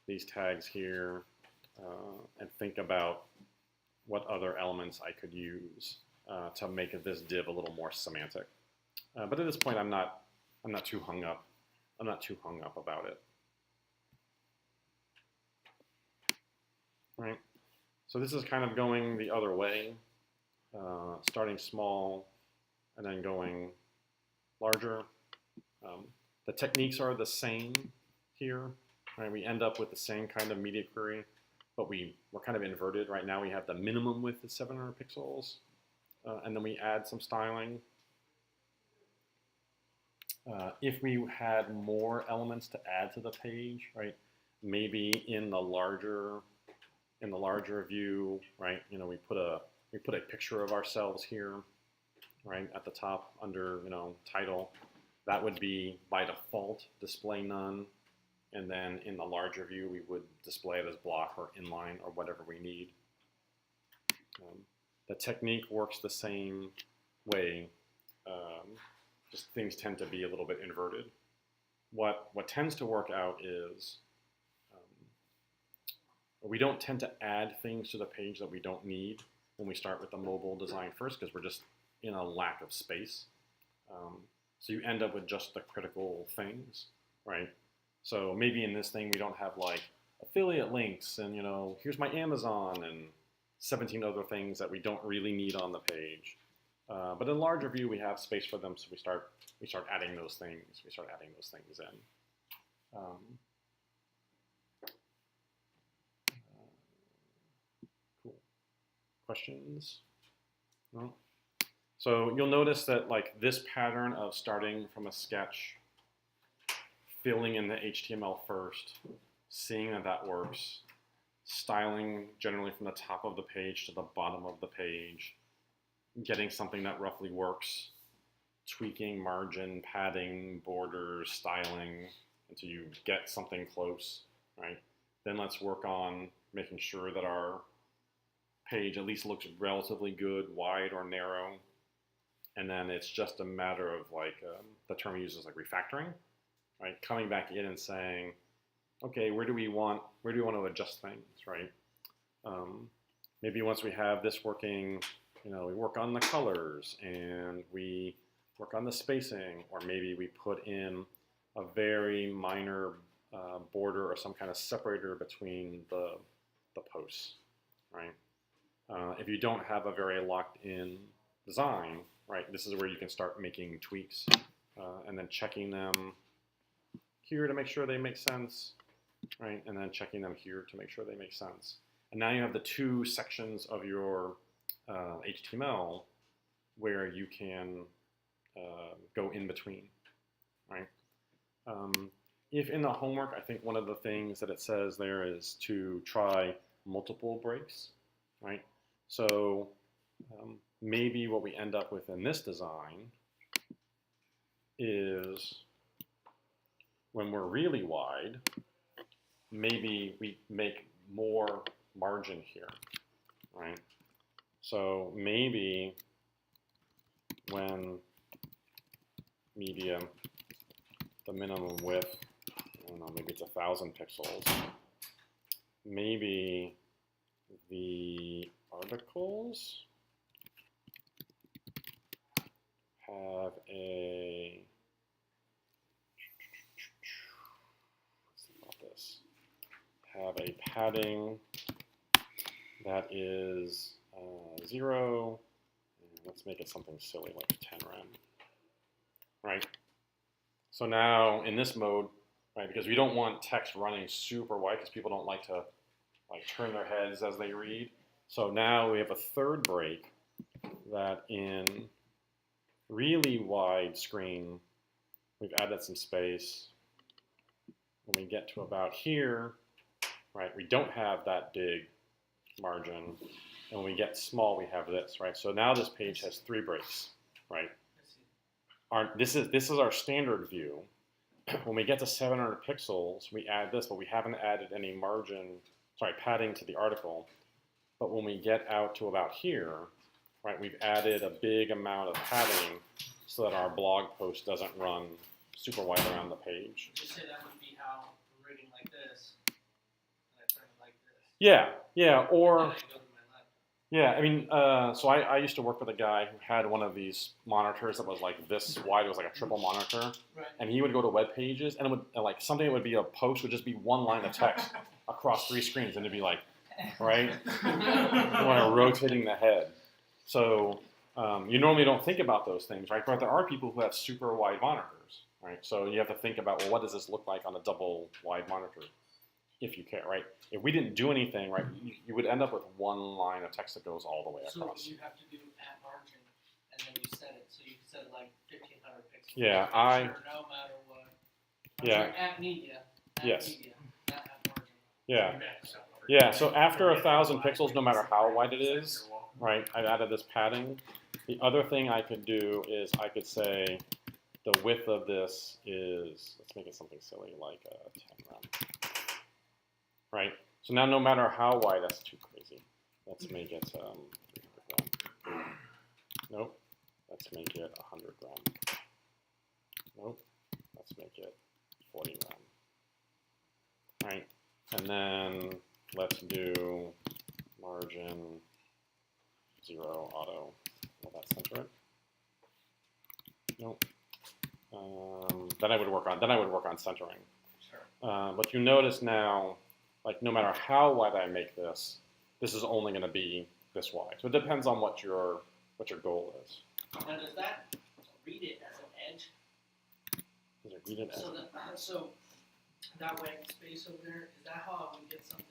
these tags here and think about what other elements I could use to make this div a little more semantic. But at this point, I'm not too hung up. I'm not too hung up about it. Right. So this is kind of going the other way, starting small and then going larger. The techniques are the same here, right? We end up with the same kind of media query, but we're kind of inverted. Right now we have the minimum width is 700 pixels, and then we add some styling. If we had more elements to add to the page, right? Maybe in the larger view, right? You know, we put a picture of ourselves here, right, at the top under, you know, title. That would be by default display none, and then in the larger view we would display it as block or inline or whatever we need. The technique works the same way. Just things tend to be a little bit inverted. What tends to work out is we don't tend to add things to the page that we don't need when we start with the mobile design first, because we're just in a lack of space. So you end up with just the critical things, right? So maybe in this thing we don't have like affiliate links and, you know, here's my Amazon and 17 other things that we don't really need on the page. But in larger view, we have space for them, so we start adding those things. We start adding those things in. Cool. Questions? No. So you'll notice that like this pattern of starting from a sketch, filling in the HTML first, seeing that that works, styling generally from the top of the page to the bottom of the page, getting something that roughly works, tweaking margin, padding, borders, styling until you get something close, right? Then let's work on making sure that our page at least looks relatively good, wide or narrow. And then it's just a matter of like, the term we use is like refactoring, right? Coming back in and saying, okay, where do we want to adjust things, right? Maybe once we have this working, you know, we work on the colors and we work on the spacing, or maybe we put in a very minor border or some kind of separator between the posts, right? If you don't have a very locked in design, right, this is where you can start making tweaks and then checking them here to make sure they make sense, right? And then checking them here to make sure they make sense. And now you have the two sections of your HTML where you can go in between, right? If in the homework, I think one of the things that it says there is to try multiple breaks, right? So maybe what we end up with in this design is when we're really wide, maybe we make more margin here, right? So maybe when media, the minimum width, I don't know, maybe it's 1,000 pixels, maybe the articles have a, let's think about this, have a padding that is 0, and let's make it something silly like 10 rem, right? So now in this mode, right, because we don't want text running super wide because people don't like to like turn their heads as they read. So now we have a third break that in really wide screen, we've added some space. When we get to about here, right, we don't have that big margin. And when we get small, we have this, right? So now this page has 3 breaks, right? This is our standard view. When we get to 700 pixels, we add this, but we haven't added any padding to the article. But when we get out to about here, right, we've added a big amount of padding so that our blog post doesn't run super wide around the page. Just say that would be how we're reading like this, and I turn it like this. Yeah, or And I go to my left. yeah, I mean, so I used to work with a guy who had one of these monitors that was like this wide. It was like a triple monitor, Right. and he would go to web pages, and it would like something that would be a post would just be one line of text across 3 screens, and it'd be like, right, when rotating the head. So you normally don't think about those things, right? But there are people who have super wide monitors, right? So you have to think about, well, what does this look like on a double wide monitor, if you care, right? If we didn't do anything, right, you would end up with one line of text that goes all the way So across. you have to do at margin, and then you set it, so you can set it like 1500 pixels. Yeah, Make I- sure no matter what. Yeah. Sorry, at media, Yes. not at margin. Yeah, yeah, so after 1,000 pixels, no matter how wide it is, right, I've added this padding. The other thing I could do is I could say the width of this is, let's make it something silly like 10 rem. Right, so now no matter how wide, that's too crazy. Let's make it 300 gram. Nope, let's make it 100 gram. Nope, let's make it 40 gram. Right, and then let's do margin 0 auto. Will that center it? Nope. Then I would work on centering. Sure. But you notice now, like no matter how wide I make this, this is only going to be this wide. So it depends on what your goal is. Now, does that read it as an edge? Does it read it as- So that white space over there, is that how I would get something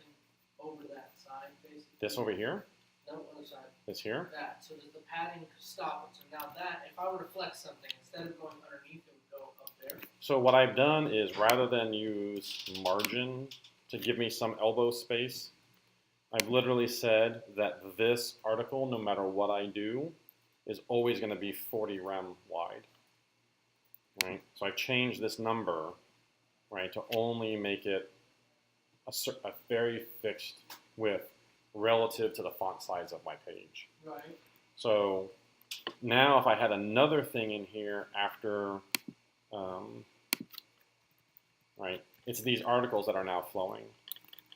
over that side, basically? This over here? No, other side. This here? That. So does the padding stop it? So now that, if I were to flex something, instead of going underneath, it would go up there. So what I've done is rather than use margin to give me some elbow space, I've literally said that this article, no matter what I do, is always going to be 40 rem wide. Right? So I've changed this number, right, to only make it a very fixed width relative to the font size of my page. Right. So now if I had another thing in here after, right, it's these articles that are now flowing.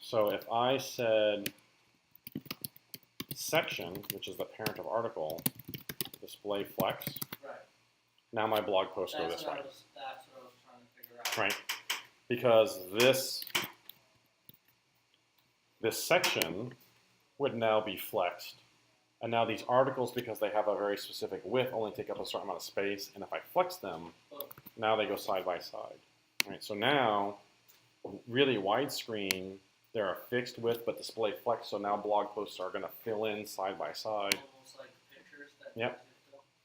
So if I said section, which is the parent of article, display flex, Right. now my blog posts go That's this what way, I was trying to figure out. right? Because this section would now be flexed. And now these articles, because they have a very specific width, only take up a certain amount of space. And if I flex them, now they go side by side. Right? So now, really widescreen, they're a fixed width but display flex. So now blog posts are going to fill in side by side. Almost like pictures that. Yep.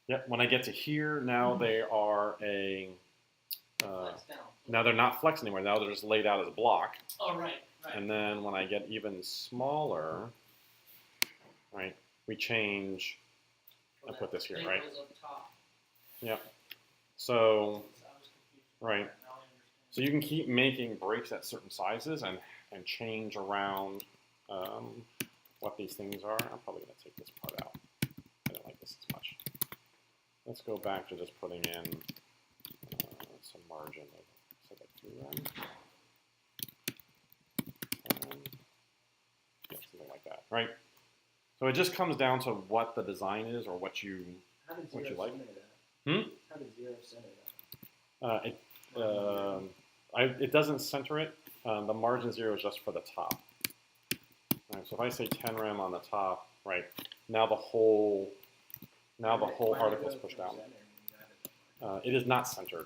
Yep. When I get to here, now they are Flex down. now they're not flexed anymore. Now they're just laid out as a block. Oh, right. And then when I get even smaller, right, we change, I put this here, right? Up top. Yep. So, I was confused. right. Now I understand. So you can keep making breaks at certain sizes and change around what these things are. I'm probably going to take this part out. I don't like this as much. Let's go back to just putting in some margin of, say, like 3 rem. Yeah, something like that, right? So it just comes down to what the design is or what you How did What zero you like? center that? Hmm? How did zero center that? it doesn't center it. The margin 0 is just for the top. Right, so if I say 10 rem on the top, right, now the whole Why did article is it go pushed from down. center when you added It is not centered.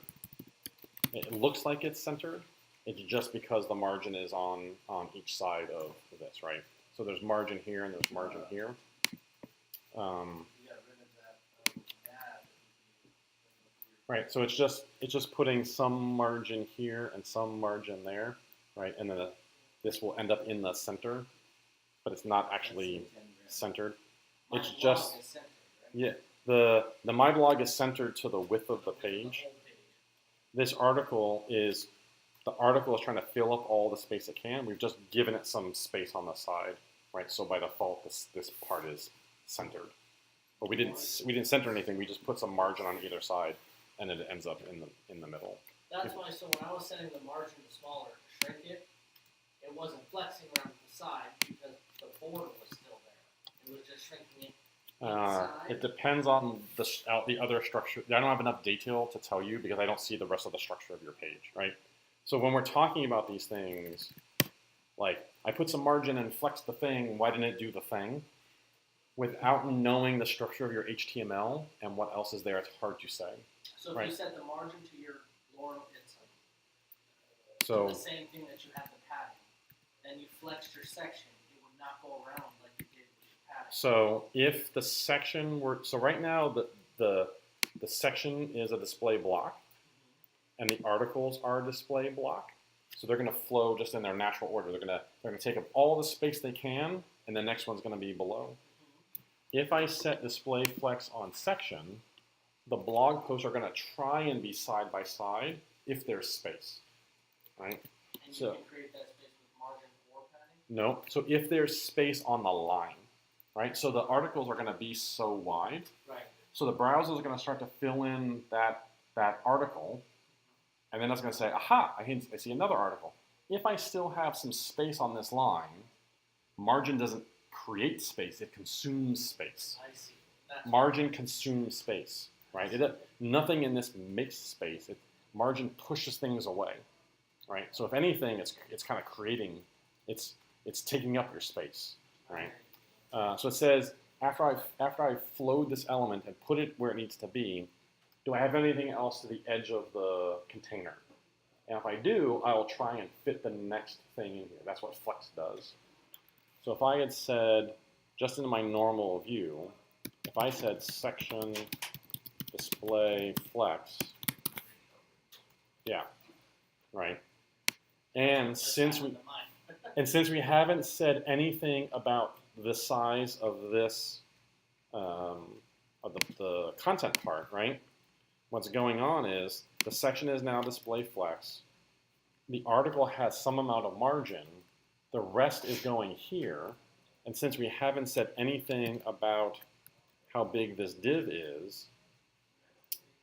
It looks like it's centered. It's just because the margin is on each side of this, right? So there's margin here and there's margin here. You got rid of that. Right, so it's just putting some margin here and some margin there, right? And then this will end up in the center, but it's not actually centered. My It's blog just is centered, right? yeah. The my blog is centered to the width of the page. The whole page. This article is trying to fill up all the space it can. We've just given it some space on the side, right? So by default, this part is centered. But we didn't center anything. We just put some margin on either side, and it ends up in the middle. That's why, so when I was setting the margin to smaller, to shrink it, it wasn't flexing around the side because the border was still there. It was just shrinking it inside. It depends on the other structure. I don't have enough detail to tell you because I don't see the rest of the structure of your page, right? So when we're talking about these things, like I put some margin and flexed the thing, why didn't it do the thing? Without knowing the structure of your HTML and what else is there, it's hard to say. So if right. you set the margin to your or it's So the same thing that you have the padding. Then you flexed your section, it would not go around like you did with your padding. So if the section were, so right now the section is a display block, and the articles are a display block. So they're going to flow just in their natural order. They're going to take up all the space they can, and the next one's going to be below. If I set display flex on section, the blog posts are going to try and be side by side if there's space, right? And you So- can create that space with margin or padding. No. So if there's space on the line, right? So the articles are going to be so wide. Right. So the browser is going to start to fill in that article, and then it's going to say, aha, I see another article. If I still have some space on this line, margin doesn't create space, it consumes space. I see. That's Margin consumes space, right? Nothing in this makes space. Margin pushes things away, right? So if anything, it's kind of creating, it's taking up your space, right? So it says, after I've flowed this element and put it where it needs to be, do I have anything else to the edge of the container? And if I do, I will try and fit the next thing in here. That's what flex does. So if I had said, just in my normal view, if I said section display flex, yeah, right. And since we haven't said anything about the size of this, of the content part, right? What's going on is the section is now display flex. The article has some amount of margin. The rest is going here. And since we haven't said anything about how big this div is,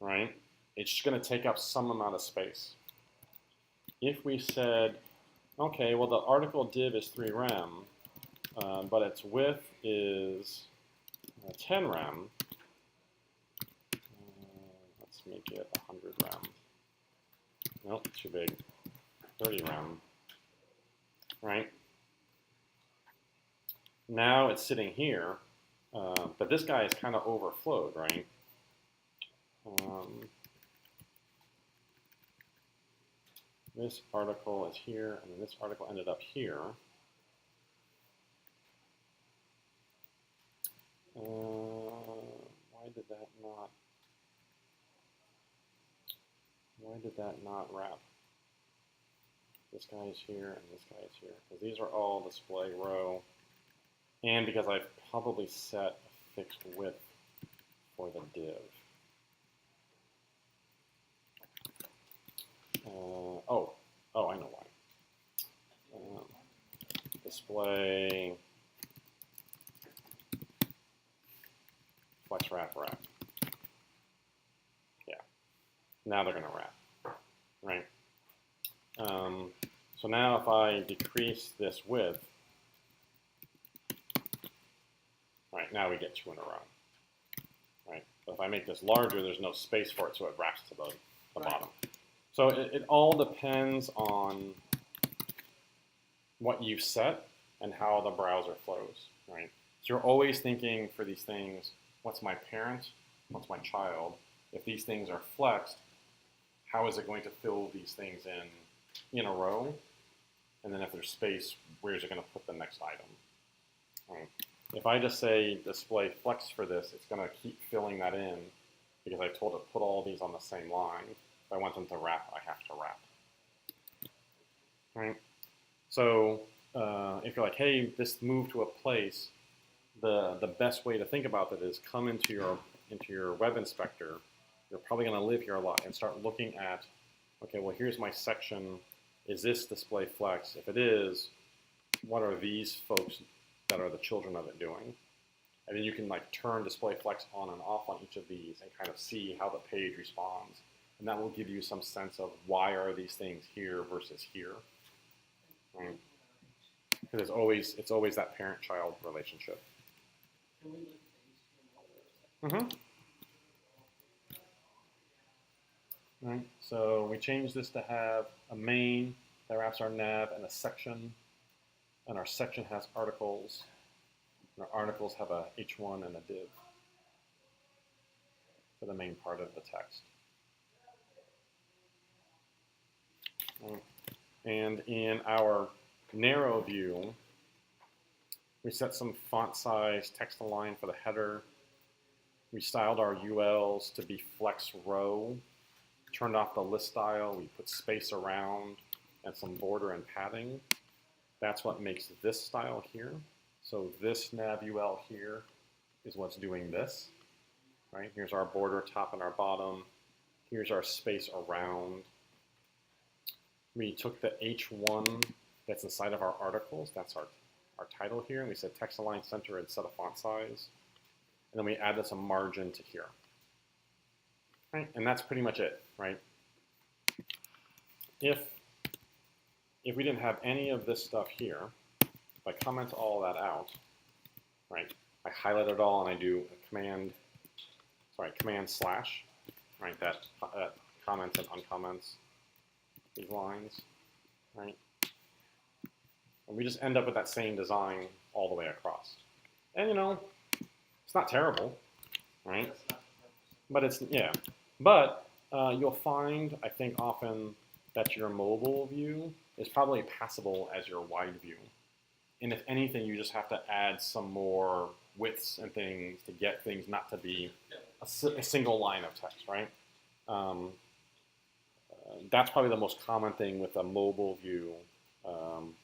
right? It's just going to take up some amount of space. If we said, okay, well the article div is 3 rem, but its width is 10 rem. Let's make it 100 rem. Nope, too big. 30 rem. Right? Now it's sitting here, but this guy is kind of overflowed, right? This article is here, and then this article ended up here. Why did that not wrap? This guy is here, and this guy is here. Because these are all display row. And because I've probably set a fixed width for the div. I know why. Display flex wrap. Yeah. Now they're going to wrap, right? So now if I decrease this width, right, now we get 2 in a row, right? But if I make this larger, there's no space for it, so it wraps to the bottom. So it all depends on what you've set and how the browser flows, right? So you're always thinking for these things, what's my parent, what's my child? If these things are flexed, how is it going to fill these things in a row? And then if there's space, where is it going to put the next item? Right. If I just say display flex for this, it's going to keep filling that in because I told it put all these on the same line. If I want them to wrap, I have to wrap. Right. So if you're like, hey, this moved to a place, the best way to think about that is come into your web inspector. You're probably going to live here a lot and start looking at, okay, well, here's my section. Is this display flex? If it is, what are these folks that are the children of it doing? And then you can like turn display flex on and off on each of these and kind of see how the page responds. And that will give you some sense of why are these things here versus here. Right? Because it's always that parent-child relationship. Can we look at the HTML? Right. So we changed this to have a main that wraps our nav and a section. And our section has articles. And our articles have a H1 and a div for the main part of the text. And in our narrow view, we set some font size, text align for the header. We styled our ULs to be flex row. Turned off the list style. We put space around and some border and padding. That's what makes this style here. So this nav UL here is what's doing this. Right? Here's our border top and our bottom. Here's our space around. We took the H1 that's inside of our articles. That's our title here. And we said text align center and set a font size. And then we added some margin to here. Right? And that's pretty much it, right? If we didn't have any of this stuff here, if I comment all that out, right? I highlight it all and I do a command slash, right? That comments and uncomments these lines, right? And we just end up with that same design all the way across. And you know, it's not terrible, right? That's not the purpose. But it's, yeah. But you'll find, I think, often that your mobile view is probably passable as your wide view. And if anything, you just have to add some more widths and things to get things not to be a single line of text, right? That's probably the most common thing with a mobile view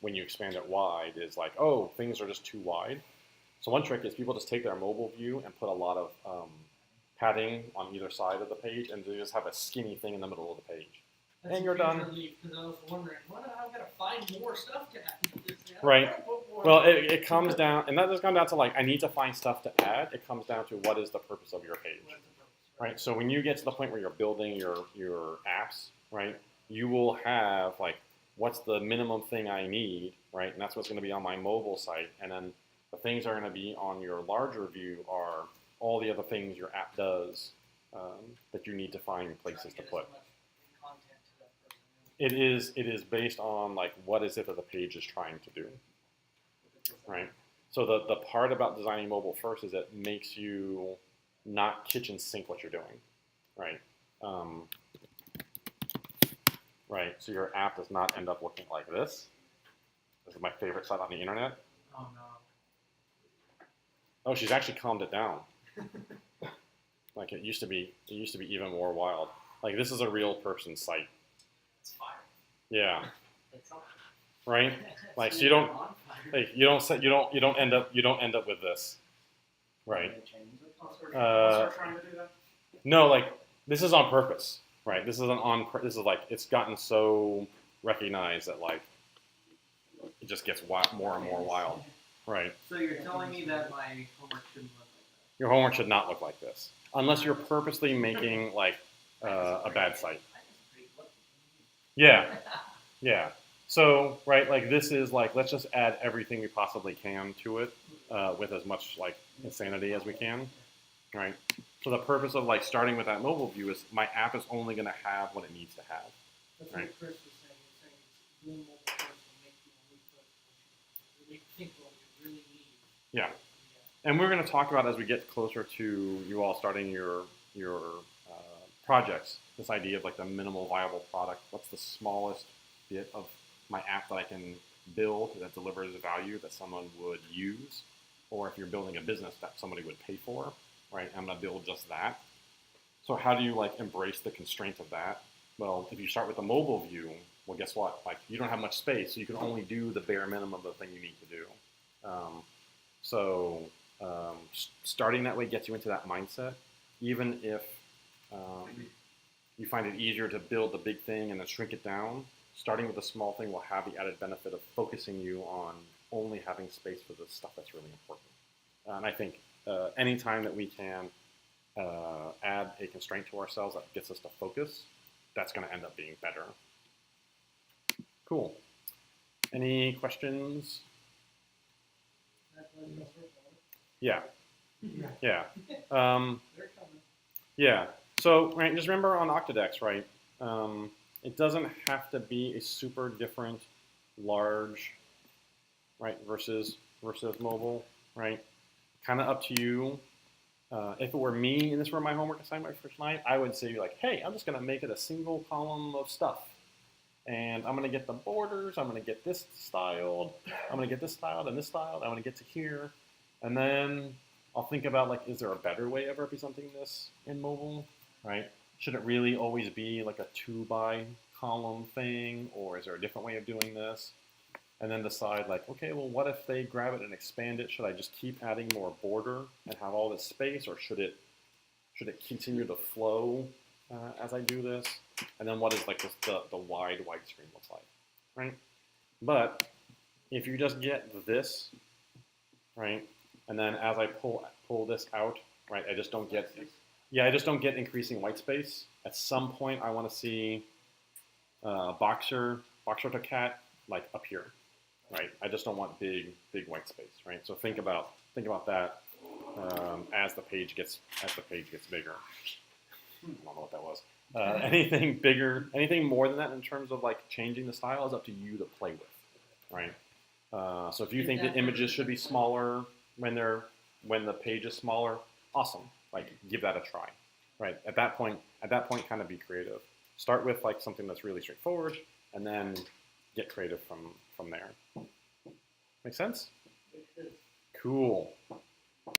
when you expand it wide is like, oh, things are just too wide. So one trick is people just take their mobile view and put a lot of padding on either side of the page, and they just have a skinny thing in the middle of the page. That's And you're a major done. relief, because I was wondering, what I've got to find more stuff to add to this. I Right. gotta put more- Well, it comes down, and that doesn't come down to like, I need to find stuff to add. It comes down to what is the purpose of your page, What's the purpose, right? So when you get to the point where you're building your apps, right, you will have like, what's the minimum thing I need, right? And that's what's going to be on my mobile site. And then the things that are going to be on your larger view are all the other things your app does that you need to find Trying places to get as put. much content to that person. It is based on like what is it that the page is trying to do, right? So the part about designing mobile first is it makes you not kitchen sink what you're doing, right? Right. So your app does not end up looking like this. This is my favorite site on the internet. Oh no. Oh, she's actually calmed it down. Like it used to be even more wild. Like this is a real person site. It's fire. Yeah. It's something. Right. It's Like so you don't on fire. like you don't end up with this. Right. Also, Uh, trying to do that. No, like this is on purpose, right? This is this is like it's gotten so recognized that like it just gets more and more wild, right? So you're telling me that my homework shouldn't look like Your homework should not look like this unless you're purposely making like a bad site. Yeah, yeah. So right, like this is like let's just add everything we possibly can to it with as much like insanity as we can, right? So the purpose of like starting with that mobile view is my app is only going to have what it needs to have. That's Right. what Chris was saying. He was saying it's doing mobile first will make you only put what you really think what you really need. Yeah. And we're going to talk about as we get closer to you all starting your projects, this idea of like the minimal viable product. What's the smallest bit of my app that I can build that delivers value that someone would use, or if you're building a business that somebody would pay for, right? I'm going to build just that. So how do you like embrace the constraint of that? Well, if you start with the mobile view, well, guess what? Like you don't have much space, so you can only do the bare minimum of the thing you need to do. Starting that way gets you into that mindset, even if you find it easier to build the big thing and then shrink it down. Starting with a small thing will have the added benefit of focusing you on only having space for the stuff that's really important. And I think anytime that we can add a constraint to ourselves that gets us to focus, that's going to end up being better. Cool. Any questions? That's what it's for. Yeah. Yeah. Yeah. They're coming. Yeah. So right, just remember on Octadex, right? It doesn't have to be a super different, large, right? Versus mobile, right? Kind of up to you. If it were me and this were my homework assignment for tonight, I would say like, hey, I'm just going to make it a single column of stuff, and I'm gonna get the borders, I'm gonna get this styled, I'm gonna get this styled and this styled, I'm gonna get to here, and then I'll think about like, is there a better way of representing this in mobile, right? Should it really always be like a 2-by-column thing, or is there a different way of doing this? And then decide like, okay, well, what if they grab it and expand it? Should I just keep adding more border and have all this space, or should it continue to flow as I do this? And then what is like the wide screen looks like, right? But if you just get this, right, and then as I pull this out, right, I just don't get increasing white space. At some point, I want to see boxer to cat like up here, right? I just don't want big white space, right? So think about that as the page gets bigger. I don't know what that was. Anything bigger, anything more than that in terms of like changing the style is up to you to play with, right? So if you think that images should be smaller when the page is smaller, awesome. Like give that a try, right? At that point, kind of be creative. Start with like something that's really straightforward, and then get creative from there. Make sense? Because Cool.